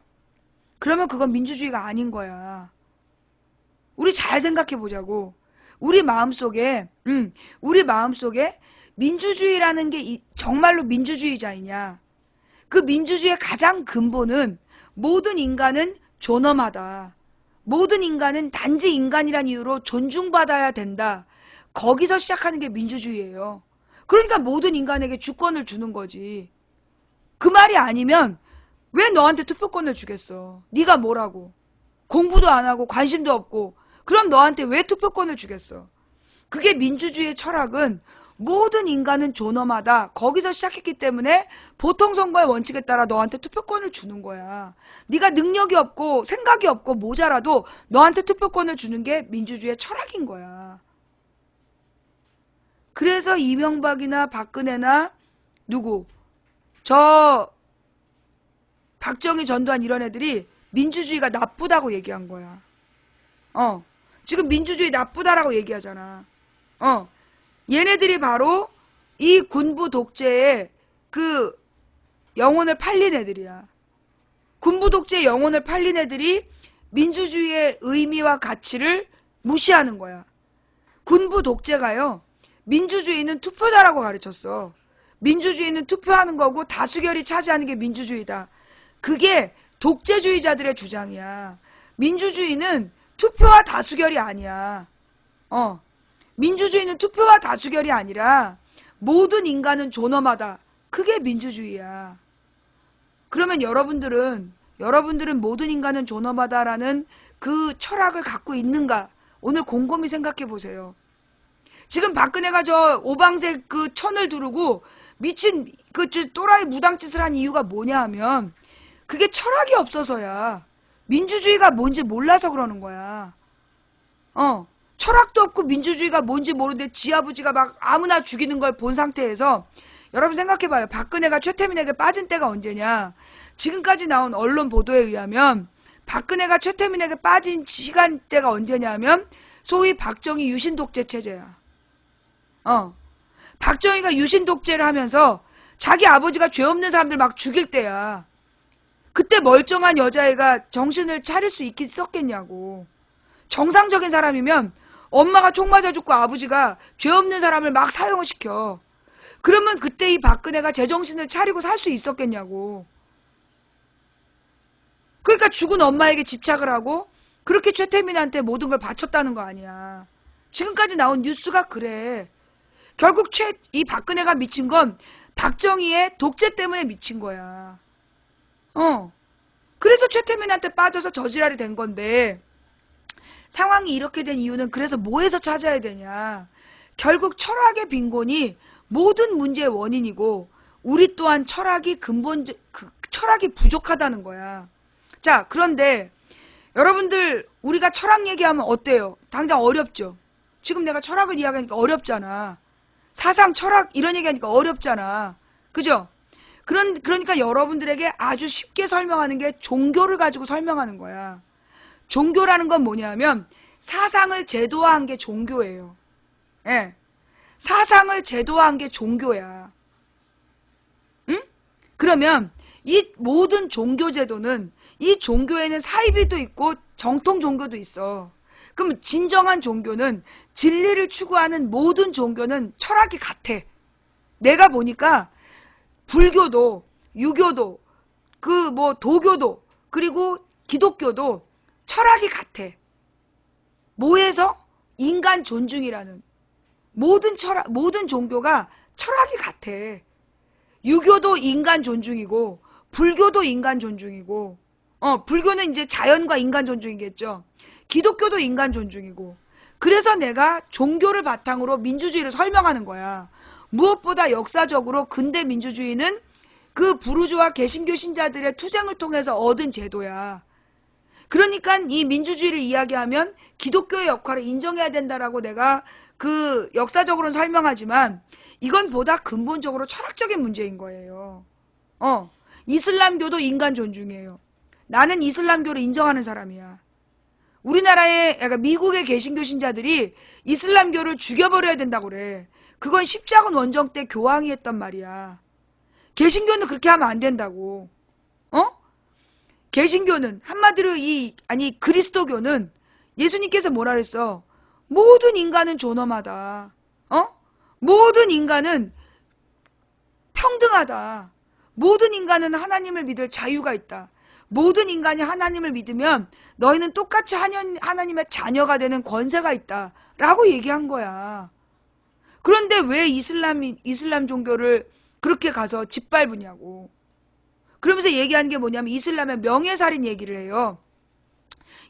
그러면 그건 민주주의가 아닌 거야. 우리 잘 생각해 보자고. 우리 마음속에 민주주의라는 게 정말로 민주주의자이냐? 그 민주주의의 가장 근본은 모든 인간은 존엄하다. 모든 인간은 단지 인간이란 이유로 존중받아야 된다. 거기서 시작하는 게 민주주의예요. 그러니까 모든 인간에게 주권을 주는 거지. 그 말이 아니면 왜 너한테 투표권을 주겠어? 네가 뭐라고? 공부도 안 하고 관심도 없고 그럼 너한테 왜 투표권을 주겠어? 그게 민주주의의 철학은 모든 인간은 존엄하다. 거기서 시작했기 때문에 보통선거의 원칙에 따라 너한테 투표권을 주는 거야. 네가 능력이 없고 생각이 없고 모자라도 너한테 투표권을 주는 게 민주주의의 철학인 거야. 그래서 이명박이나 박근혜나 박정희, 전두환 이런 애들이 민주주의가 나쁘다고 얘기한 거야. 지금 민주주의 나쁘다라고 얘기하잖아. 얘네들이 바로 이 군부 독재의 그 영혼을 팔린 애들이야. 군부 독재의 영혼을 팔린 애들이 민주주의의 의미와 가치를 무시하는 거야. 군부 독재가요, 민주주의는 투표다라고 가르쳤어. 민주주의는 투표하는 거고 다수결이 차지하는 게 민주주의다. 그게 독재주의자들의 주장이야. 민주주의는 투표와 다수결이 아니야. 민주주의는 투표와 다수결이 아니라 모든 인간은 존엄하다. 그게 민주주의야. 그러면 여러분들은 모든 인간은 존엄하다라는 그 철학을 갖고 있는가? 오늘 곰곰이 생각해 보세요. 지금 박근혜가 저 오방색 그 천을 두르고 미친 그 또라이 무당짓을 한 이유가 뭐냐 하면 그게 철학이 없어서야. 민주주의가 뭔지 몰라서 그러는 거야. 철학도 없고 민주주의가 뭔지 모르는데 지 아버지가 막 아무나 죽이는 걸 본 상태에서 여러분 생각해봐요. 박근혜가 최태민에게 빠진 때가 언제냐. 지금까지 나온 언론 보도에 의하면 박근혜가 최태민에게 빠진 시간대가 언제냐면 소위 박정희 유신독재 체제야. 박정희가 유신독재를 하면서 자기 아버지가 죄 없는 사람들 막 죽일 때야. 그때 멀쩡한 여자애가 정신을 차릴 수 있겠었겠냐고. 정상적인 사람이면 엄마가 총 맞아 죽고 아버지가 죄 없는 사람을 막 사형을 시켜. 그러면 그때 이 박근혜가 제정신을 차리고 살 수 있었겠냐고. 그러니까 죽은 엄마에게 집착을 하고 그렇게 최태민한테 모든 걸 바쳤다는 거 아니야. 지금까지 나온 뉴스가 그래. 결국 이 박근혜가 미친 건 박정희의 독재 때문에 미친 거야. 그래서 최태민한테 빠져서 저지랄이 된 건데, 상황이 이렇게 된 이유는 그래서 뭐에서 찾아야 되냐. 결국 철학의 빈곤이 모든 문제의 원인이고, 우리 또한 철학이 철학이 부족하다는 거야. 자, 그런데 여러분들, 우리가 철학 얘기하면 어때요? 당장 어렵죠? 지금 내가 철학을 이야기하니까 어렵잖아. 사상, 철학 이런 얘기하니까 어렵잖아. 그죠? 그러니까 여러분들에게 아주 쉽게 설명하는 게 종교를 가지고 설명하는 거야. 종교라는 건 뭐냐면 사상을 제도화한 게 종교예요. 예. 사상을 제도화한 게 종교야. 응? 그러면 이 모든 종교 제도는, 이 종교에는 사이비도 있고 정통 종교도 있어. 그럼 진정한 종교는, 진리를 추구하는 모든 종교는 철학이 같아. 내가 보니까 불교도, 유교도, 도교도, 그리고 기독교도 철학이 같아. 뭐에서? 인간 존중이라는. 모든 종교가 철학이 같아. 유교도 인간 존중이고, 불교도 인간 존중이고, 불교는 이제 자연과 인간 존중이겠죠. 기독교도 인간 존중이고. 그래서 내가 종교를 바탕으로 민주주의를 설명하는 거야. 무엇보다 역사적으로 근대 민주주의는 그 부르주아 개신교 신자들의 투쟁을 통해서 얻은 제도야. 그러니까 이 민주주의를 이야기하면 기독교의 역할을 인정해야 된다라고 내가 그 역사적으로는 설명하지만, 이건 보다 근본적으로 철학적인 문제인 거예요. 이슬람교도 인간 존중이에요. 나는 이슬람교를 인정하는 사람이야. 우리나라의, 그러니까 미국의 개신교 신자들이 이슬람교를 죽여버려야 된다고 그래. 그건 십자군 원정 때 교황이 했단 말이야. 개신교는 그렇게 하면 안 된다고. 개신교는 한마디로 그리스도교는 예수님께서 뭐라 그랬어? 모든 인간은 존엄하다. 모든 인간은 평등하다. 모든 인간은 하나님을 믿을 자유가 있다. 모든 인간이 하나님을 믿으면 너희는 똑같이 하나님의 자녀가 되는 권세가 있다. 라고 얘기한 거야. 그런데 왜 이슬람 종교를 그렇게 가서 짓밟으냐고. 그러면서 얘기하는 게 뭐냐면 이슬람의 명예살인 얘기를 해요.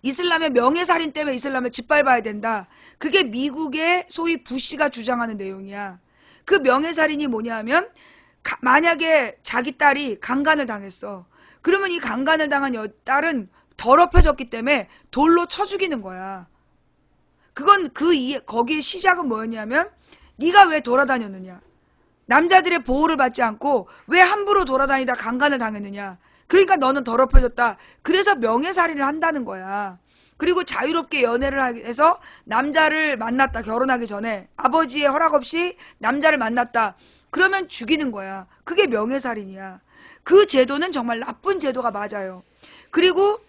이슬람의 명예살인 때문에 이슬람을 짓밟아야 된다. 그게 미국의 소위 부시가 주장하는 내용이야. 그 명예살인이 뭐냐면 만약에 자기 딸이 강간을 당했어. 그러면 이 강간을 당한 딸은 더럽혀졌기 때문에 돌로 쳐 죽이는 거야. 그건 거기에 시작은 뭐였냐면 네가 왜 돌아다녔느냐. 남자들의 보호를 받지 않고 왜 함부로 돌아다니다 강간을 당했느냐. 그러니까 너는 더럽혀졌다. 그래서 명예살인을 한다는 거야. 그리고 자유롭게 연애를 해서 남자를 만났다. 결혼하기 전에 아버지의 허락 없이 남자를 만났다. 그러면 죽이는 거야. 그게 명예살인이야. 그 제도는 정말 나쁜 제도가 맞아요. 그리고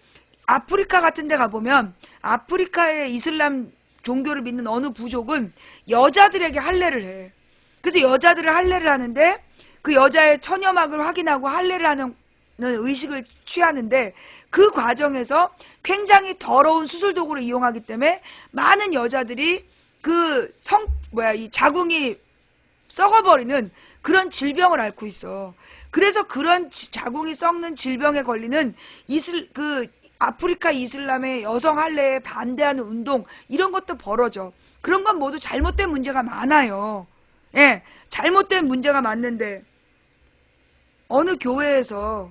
아프리카 같은 데 가보면 아프리카의 이슬람 종교를 믿는 어느 부족은 여자들에게 할례를 해. 그래서 여자들을 할례를 하는데 그 여자의 처녀막을 확인하고 할례를 하는 의식을 취하는데, 그 과정에서 굉장히 더러운 수술 도구를 이용하기 때문에 많은 여자들이 이 자궁이 썩어버리는 그런 질병을 앓고 있어. 그래서 그런 자궁이 썩는 질병에 걸리는 아프리카 이슬람의 여성 할례에 반대하는 운동, 이런 것도 벌어져. 그런 건 모두 잘못된 문제가 많아요. 예, 잘못된 문제가 많는데 어느 교회에서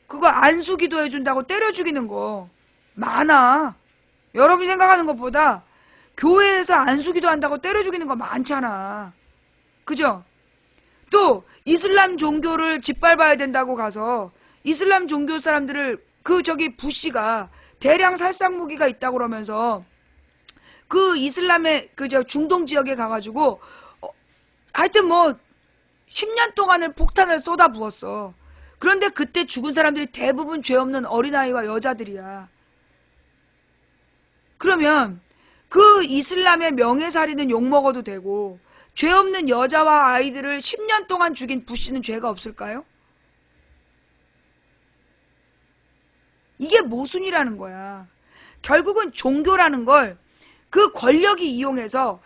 그거 안수 기도 해준다고 때려 죽이는 거 많아. 여러분이 생각하는 것보다 교회에서 안수 기도한다고 때려 죽이는 거 많잖아. 그죠? 또 이슬람 종교를 짓밟아야 된다고 가서 이슬람 종교 사람들을 부시가 대량 살상 무기가 있다고 그러면서 그 이슬람의 중동 지역에 가가지고 하여튼 10년 동안을 폭탄을 쏟아 부었어. 그런데 그때 죽은 사람들이 대부분 죄 없는 어린아이와 여자들이야. 그러면 그 이슬람의 명예살인은 욕먹어도 되고 죄 없는 여자와 아이들을 10년 동안 죽인 부시는 죄가 없을까요? 이게 모순이라는 거야. 결국은 종교라는 걸 그 권력이 이용해서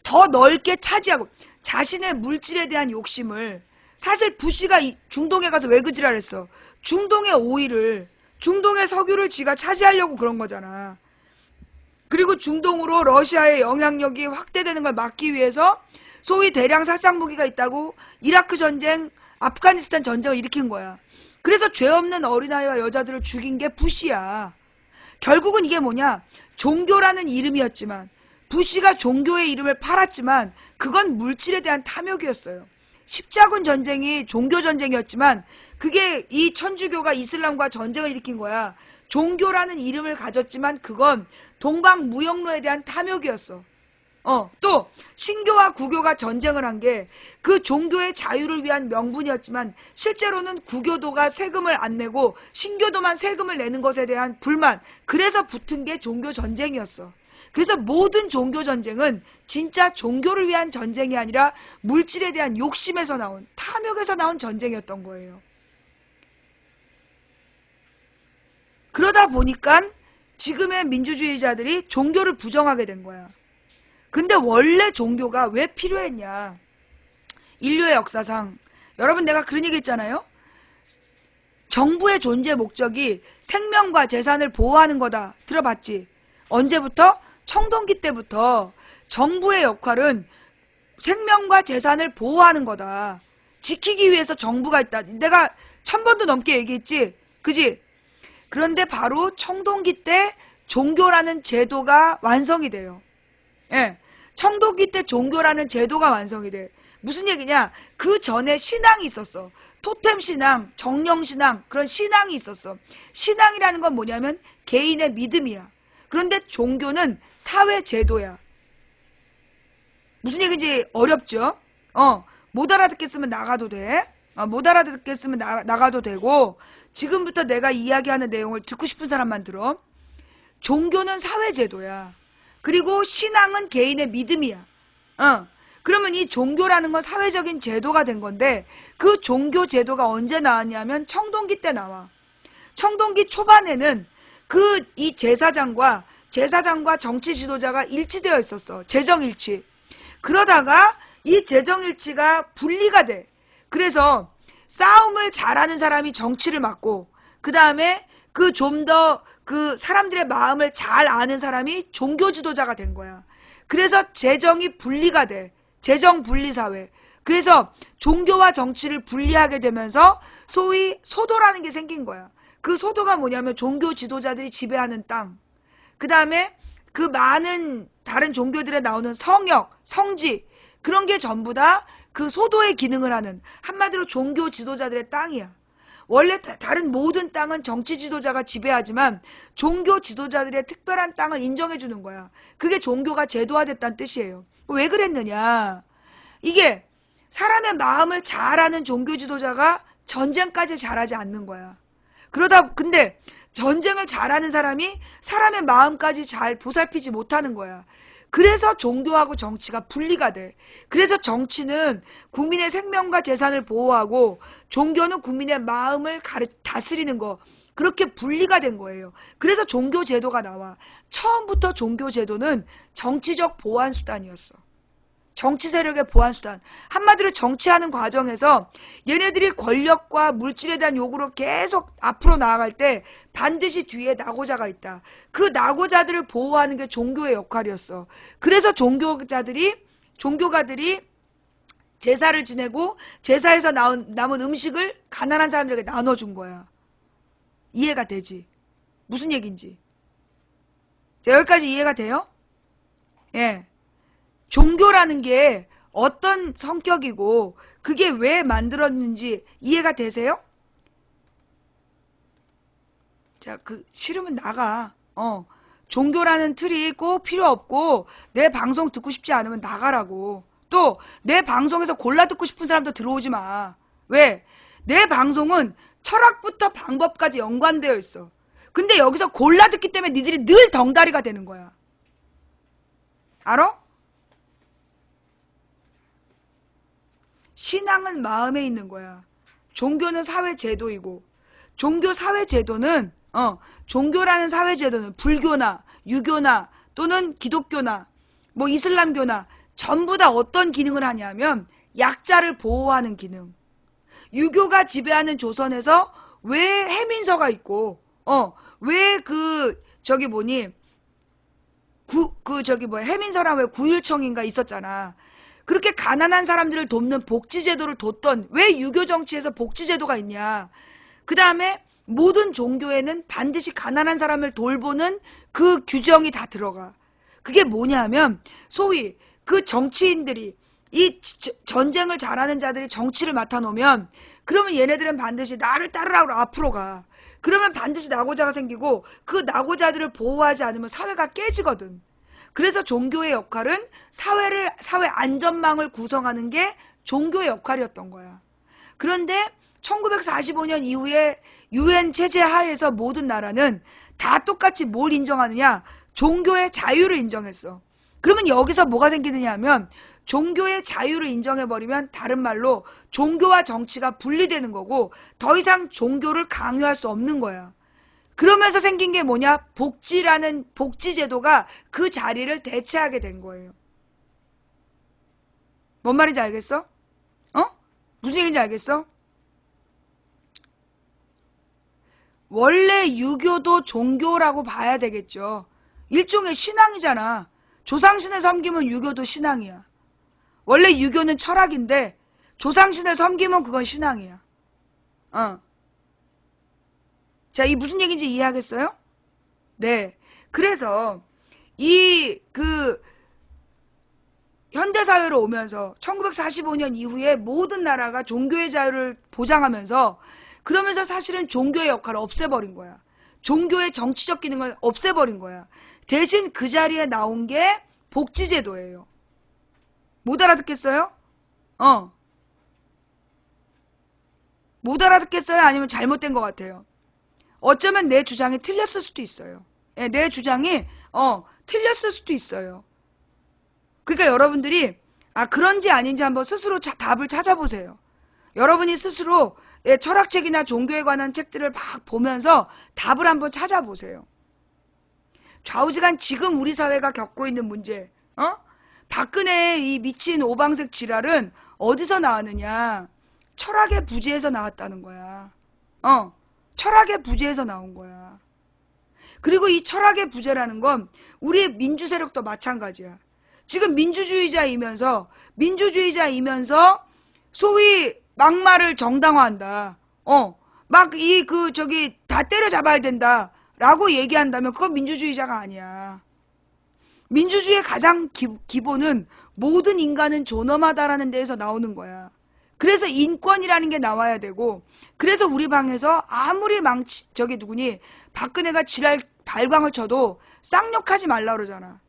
더 넓게 차지하고 자신의 물질에 대한 욕심을, 사실 부시가 중동에 가서 왜 그 지랄 했어? 중동의 오일을, 중동의 석유를 지가 차지하려고 그런 거잖아. 그리고 중동으로 러시아의 영향력이 확대되는 걸 막기 위해서 소위 대량 살상 무기가 있다고 이라크 전쟁, 아프가니스탄 전쟁을 일으킨 거야. 그래서 죄 없는 어린아이와 여자들을 죽인 게 부시야. 결국은 이게 뭐냐? 종교라는 이름이었지만, 부시가 종교의 이름을 팔았지만 그건 물질에 대한 탐욕이었어요. 십자군 전쟁이 종교 전쟁이었지만 그게 이 천주교가 이슬람과 전쟁을 일으킨 거야. 종교라는 이름을 가졌지만 그건 동방무역로에 대한 탐욕이었어. 또 신교와 구교가 전쟁을 한 게 그 종교의 자유를 위한 명분이었지만 실제로는 구교도가 세금을 안 내고 신교도만 세금을 내는 것에 대한 불만, 그래서 붙은 게 종교 전쟁이었어. 그래서 모든 종교 전쟁은 진짜 종교를 위한 전쟁이 아니라 물질에 대한 욕심에서 나온, 탐욕에서 나온 전쟁이었던 거예요. 그러다 보니까 지금의 민주주의자들이 종교를 부정하게 된 거야. 근데 원래 종교가 왜 필요했냐? 인류의 역사상, 여러분 내가 그런 얘기 했잖아요. 정부의 존재 목적이 생명과 재산을 보호하는 거다. 들어봤지? 언제부터? 청동기 때부터 정부의 역할은 생명과 재산을 보호하는 거다. 지키기 위해서 정부가 있다. 내가 1000번도 넘게 얘기했지? 그지? 그런데 바로 청동기 때 종교라는 제도가 완성이 돼요. 예. 청동기 때 종교라는 제도가 완성이 돼. 무슨 얘기냐? 그 전에 신앙이 있었어. 토템 신앙, 정령 신앙, 그런 신앙이 있었어. 신앙이라는 건 뭐냐면 개인의 믿음이야. 그런데 종교는 사회 제도야. 무슨 얘기인지 어렵죠? 못 알아듣겠으면 나가도 돼. 못 알아듣겠으면 나가도 되고, 지금부터 내가 이야기하는 내용을 듣고 싶은 사람만 들어. 종교는 사회 제도야. 그리고 신앙은 개인의 믿음이야. 그러면 이 종교라는 건 사회적인 제도가 된 건데, 그 종교 제도가 언제 나왔냐면 청동기 때 나와. 청동기 초반에는 이 제사장과 정치 지도자가 일치되어 있었어. 재정일치. 그러다가 이 재정일치가 분리가 돼. 그래서 싸움을 잘하는 사람이 정치를 맡고, 그 다음에 좀 더 사람들의 마음을 잘 아는 사람이 종교 지도자가 된 거야. 그래서 재정이 분리가 돼. 재정 분리 사회. 그래서 종교와 정치를 분리하게 되면서 소위 소도라는 게 생긴 거야. 그 소도가 뭐냐면 종교 지도자들이 지배하는 땅. 그 다음에 그 많은 다른 종교들에 나오는 성역, 성지, 그런 게 전부 다 그 소도의 기능을 하는, 한마디로 종교 지도자들의 땅이야. 원래 다른 모든 땅은 정치 지도자가 지배하지만 종교 지도자들의 특별한 땅을 인정해 주는 거야. 그게 종교가 제도화됐다는 뜻이에요. 왜 그랬느냐? 이게 사람의 마음을 잘 아는 종교 지도자가 전쟁까지 잘하지 않는 거야. 근데 전쟁을 잘하는 사람이 사람의 마음까지 잘 보살피지 못하는 거야. 그래서 종교하고 정치가 분리가 돼. 그래서 정치는 국민의 생명과 재산을 보호하고 종교는 국민의 마음을 다스리는 거. 그렇게 분리가 된 거예요. 그래서 종교 제도가 나와. 처음부터 종교 제도는 정치적 보완 수단이었어. 정치 세력의 보완 수단. 한마디로 정치하는 과정에서 얘네들이 권력과 물질에 대한 요구로 계속 앞으로 나아갈 때 반드시 뒤에 낙오자가 있다. 그 낙오자들을 보호하는 게 종교의 역할이었어. 그래서 종교가들이 제사를 지내고 제사에서 남은 음식을 가난한 사람들에게 나눠준 거야. 이해가 되지? 무슨 얘기인지. 자, 여기까지 이해가 돼요? 예. 종교라는 게 어떤 성격이고 그게 왜 만들었는지 이해가 되세요? 자, 싫으면 나가. 종교라는 틀이 꼭 필요 없고 내 방송 듣고 싶지 않으면 나가라고. 또 내 방송에서 골라 듣고 싶은 사람도 들어오지 마. 왜? 내 방송은 철학부터 방법까지 연관되어 있어. 근데 여기서 골라 듣기 때문에 니들이 늘 덩다리가 되는 거야. 알아? 신앙은 마음에 있는 거야. 종교는 사회제도이고, 종교라는 사회제도는 불교나 유교나 또는 기독교나 뭐 이슬람교나 전부 다 어떤 기능을 하냐면 약자를 보호하는 기능. 유교가 지배하는 조선에서 왜 해민서가 있고, 왜 해민서랑 왜 구일청인가 있었잖아. 그렇게 가난한 사람들을 돕는 복지제도를 뒀던, 왜 유교 정치에서 복지제도가 있냐. 그 다음에 모든 종교에는 반드시 가난한 사람을 돌보는 그 규정이 다 들어가. 그게 뭐냐면, 소위 그 정치인들이, 이 전쟁을 잘하는 자들이 정치를 맡아놓으면, 그러면 얘네들은 반드시 나를 따르라고 앞으로 가. 그러면 반드시 낙오자가 생기고, 그 낙오자들을 보호하지 않으면 사회가 깨지거든. 그래서 종교의 역할은 사회 안전망을 구성하는 게 종교의 역할이었던 거야. 그런데 1945년 이후에 유엔 체제 하에서 모든 나라는 다 똑같이 뭘 인정하느냐? 종교의 자유를 인정했어. 그러면 여기서 뭐가 생기느냐 하면, 종교의 자유를 인정해버리면 다른 말로 종교와 정치가 분리되는 거고, 더 이상 종교를 강요할 수 없는 거야. 그러면서 생긴 게 뭐냐? 복지라는 복지제도가 그 자리를 대체하게 된 거예요. 뭔 말인지 알겠어? 무슨 얘기인지 알겠어? 원래 유교도 종교라고 봐야 되겠죠. 일종의 신앙이잖아. 조상신을 섬기면 유교도 신앙이야. 원래 유교는 철학인데 조상신을 섬기면 그건 신앙이야. 자, 이 무슨 얘기인지 이해하겠어요? 네. 그래서 현대사회로 오면서 1945년 이후에 모든 나라가 종교의 자유를 보장하면서, 그러면서 사실은 종교의 역할을 없애버린 거야. 종교의 정치적 기능을 없애버린 거야. 대신 그 자리에 나온 게 복지제도예요. 못 알아듣겠어요? 못 알아듣겠어요? 아니면 잘못된 것 같아요? 어쩌면 내 주장이 틀렸을 수도 있어요. 예, 내 주장이 틀렸을 수도 있어요. 그러니까 여러분들이 그런지 아닌지 한번 스스로 답을 찾아보세요. 여러분이 스스로 철학책이나 종교에 관한 책들을 막 보면서 답을 한번 찾아보세요. 좌우지간 지금 우리 사회가 겪고 있는 문제, 박근혜의 이 미친 오방색 지랄은 어디서 나왔느냐? 철학의 부재에서 나왔다는 거야. 철학의 부재에서 나온 거야. 그리고 이 철학의 부재라는 건 우리 민주 세력도 마찬가지야. 지금 민주주의자이면서 소위 막말을 정당화한다. 다 때려잡아야 된다 라고 얘기한다면 그건 민주주의자가 아니야. 민주주의의 가장 기본은 모든 인간은 존엄하다라는 데에서 나오는 거야. 그래서 인권이라는 게 나와야 되고, 그래서 우리 방에서 아무리 박근혜가 지랄 발광을 쳐도 쌍욕하지 말라 그러잖아.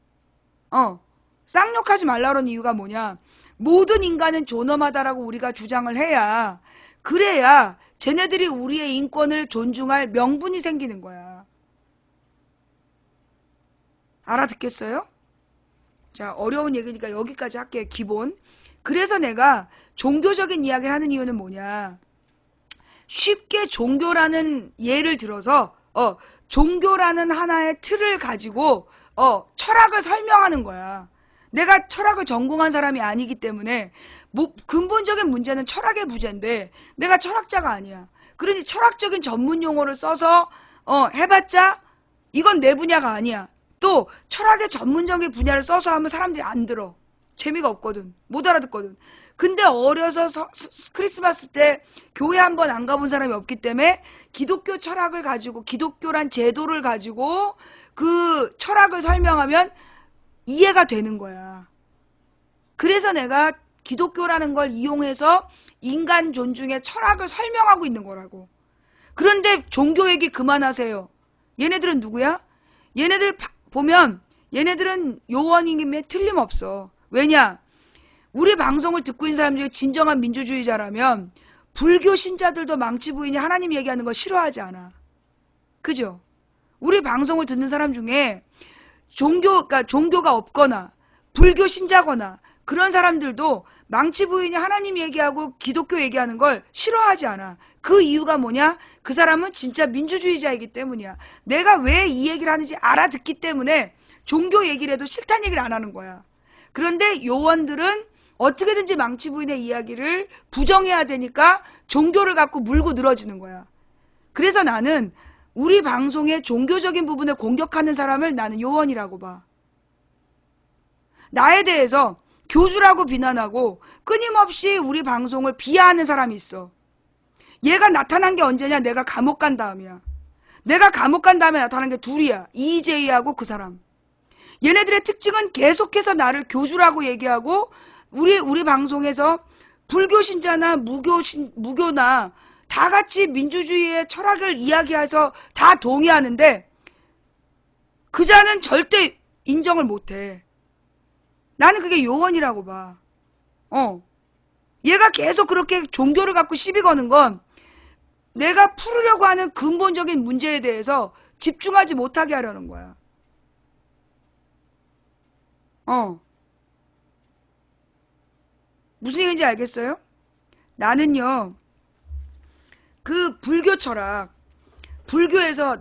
쌍욕하지 말라 그런 이유가 뭐냐? 모든 인간은 존엄하다라고 우리가 주장을 해야, 그래야 쟤네들이 우리의 인권을 존중할 명분이 생기는 거야. 알아듣겠어요? 자, 어려운 얘기니까 여기까지 할게요. 기본. 그래서 내가 종교적인 이야기를 하는 이유는 뭐냐? 쉽게 종교라는 예를 들어서 종교라는 하나의 틀을 가지고 철학을 설명하는 거야. 내가 철학을 전공한 사람이 아니기 때문에 근본적인 문제는 철학의 부재인데 내가 철학자가 아니야. 그러니 철학적인 전문 용어를 써서 해봤자 이건 내 분야가 아니야. 또 철학의 전문적인 분야를 써서 하면 사람들이 안 들어. 재미가 없거든. 못 알아듣거든. 근데 어려서 크리스마스 때 교회 한 번 안 가본 사람이 없기 때문에 기독교 철학을 가지고, 기독교란 제도를 가지고 그 철학을 설명하면 이해가 되는 거야. 그래서 내가 기독교라는 걸 이용해서 인간 존중의 철학을 설명하고 있는 거라고. 그런데 종교 얘기 그만하세요. 얘네들은 누구야? 얘네들 보면 얘네들은 요원임에 틀림없어. 왜냐? 우리 방송을 듣고 있는 사람 중에 진정한 민주주의자라면 불교 신자들도 망치 부인이 하나님 얘기하는 걸 싫어하지 않아. 그죠? 우리 방송을 듣는 사람 중에 종교가 없거나 불교 신자거나 그런 사람들도 망치 부인이 하나님 얘기하고 기독교 얘기하는 걸 싫어하지 않아. 그 이유가 뭐냐? 그 사람은 진짜 민주주의자이기 때문이야. 내가 왜 이 얘기를 하는지 알아듣기 때문에 종교 얘기를 해도 싫다는 얘기를 안 하는 거야. 그런데 요원들은 어떻게든지 망치 부인의 이야기를 부정해야 되니까 종교를 갖고 물고 늘어지는 거야. 그래서 나는 우리 방송의 종교적인 부분을 공격하는 사람을 나는 요원이라고 봐. 나에 대해서 교주라고 비난하고 끊임없이 우리 방송을 비하하는 사람이 있어. 얘가 나타난 게 언제냐? 내가 감옥 간 다음이야. 내가 감옥 간 다음에 나타난 게 둘이야. 이재희하고 그 사람. 얘네들의 특징은 계속해서 나를 교주라고 얘기하고 우리 방송에서 불교 신자나 무교나 다 같이 민주주의의 철학을 이야기해서 다 동의하는데 그 자는 절대 인정을 못해. 나는 그게 요원이라고 봐. 얘가 계속 그렇게 종교를 갖고 시비 거는 건 내가 풀으려고 하는 근본적인 문제에 대해서 집중하지 못하게 하려는 거야. 무슨 얘기인지 알겠어요? 나는요, 그 불교 철학, 불교에서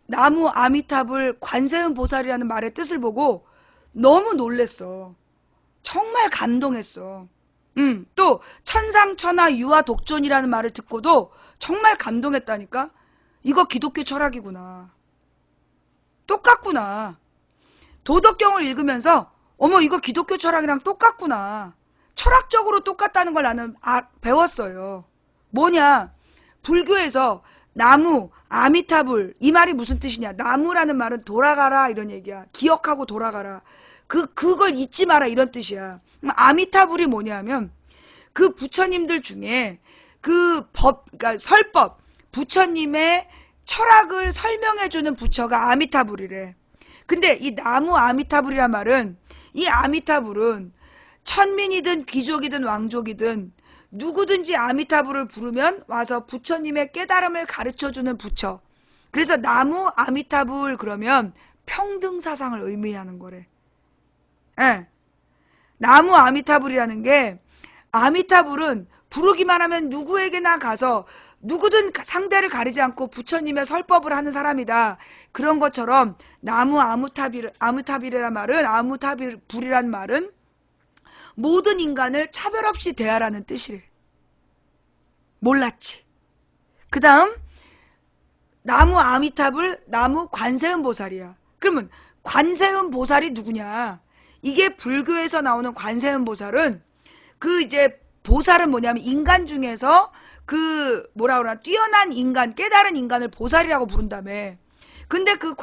나무 아미타불 관세음 보살이라는 말의 뜻을 보고 너무 놀랬어. 정말 감동했어. 또 천상천하 유아 독존이라는 말을 듣고도 정말 감동했다니까. 이거 기독교 철학이구나. 똑같구나. 도덕경을 읽으면서 어머 이거 기독교 철학이랑 똑같구나. 철학적으로 똑같다는 걸 나는 배웠어요. 뭐냐? 불교에서 나무, 아미타불 이 말이 무슨 뜻이냐? 나무라는 말은 돌아가라 이런 얘기야. 기억하고 돌아가라. 그걸 잊지 마라 이런 뜻이야. 아미타불이 뭐냐면 그 부처님들 중에 그러니까 설법, 부처님의 철학을 설명해주는 부처가 아미타불이래. 근데 이 나무 아미타불이란 말은 이 아미타불은 천민이든 귀족이든 왕족이든 누구든지 아미타불을 부르면 와서 부처님의 깨달음을 가르쳐주는 부처. 그래서 나무 아미타불 그러면 평등사상을 의미하는 거래. 예. 나무 아미타불이라는 게 아미타불은 부르기만 하면 누구에게나 가서 누구든 상대를 가리지 않고 부처님의 설법을 하는 사람이다. 그런 것처럼 나무 아미타불이란 말은 모든 인간을 차별 없이 대하라는 뜻이래. 몰랐지. 그 다음 나무 아미타불, 나무 관세음 보살이야. 그러면 관세음 보살이 누구냐? 이게 불교에서 나오는 관세음 보살은 이제 보살은 뭐냐면 인간 중에서 뛰어난 인간, 깨달은 인간을 보살이라고 부른다며. 근데 그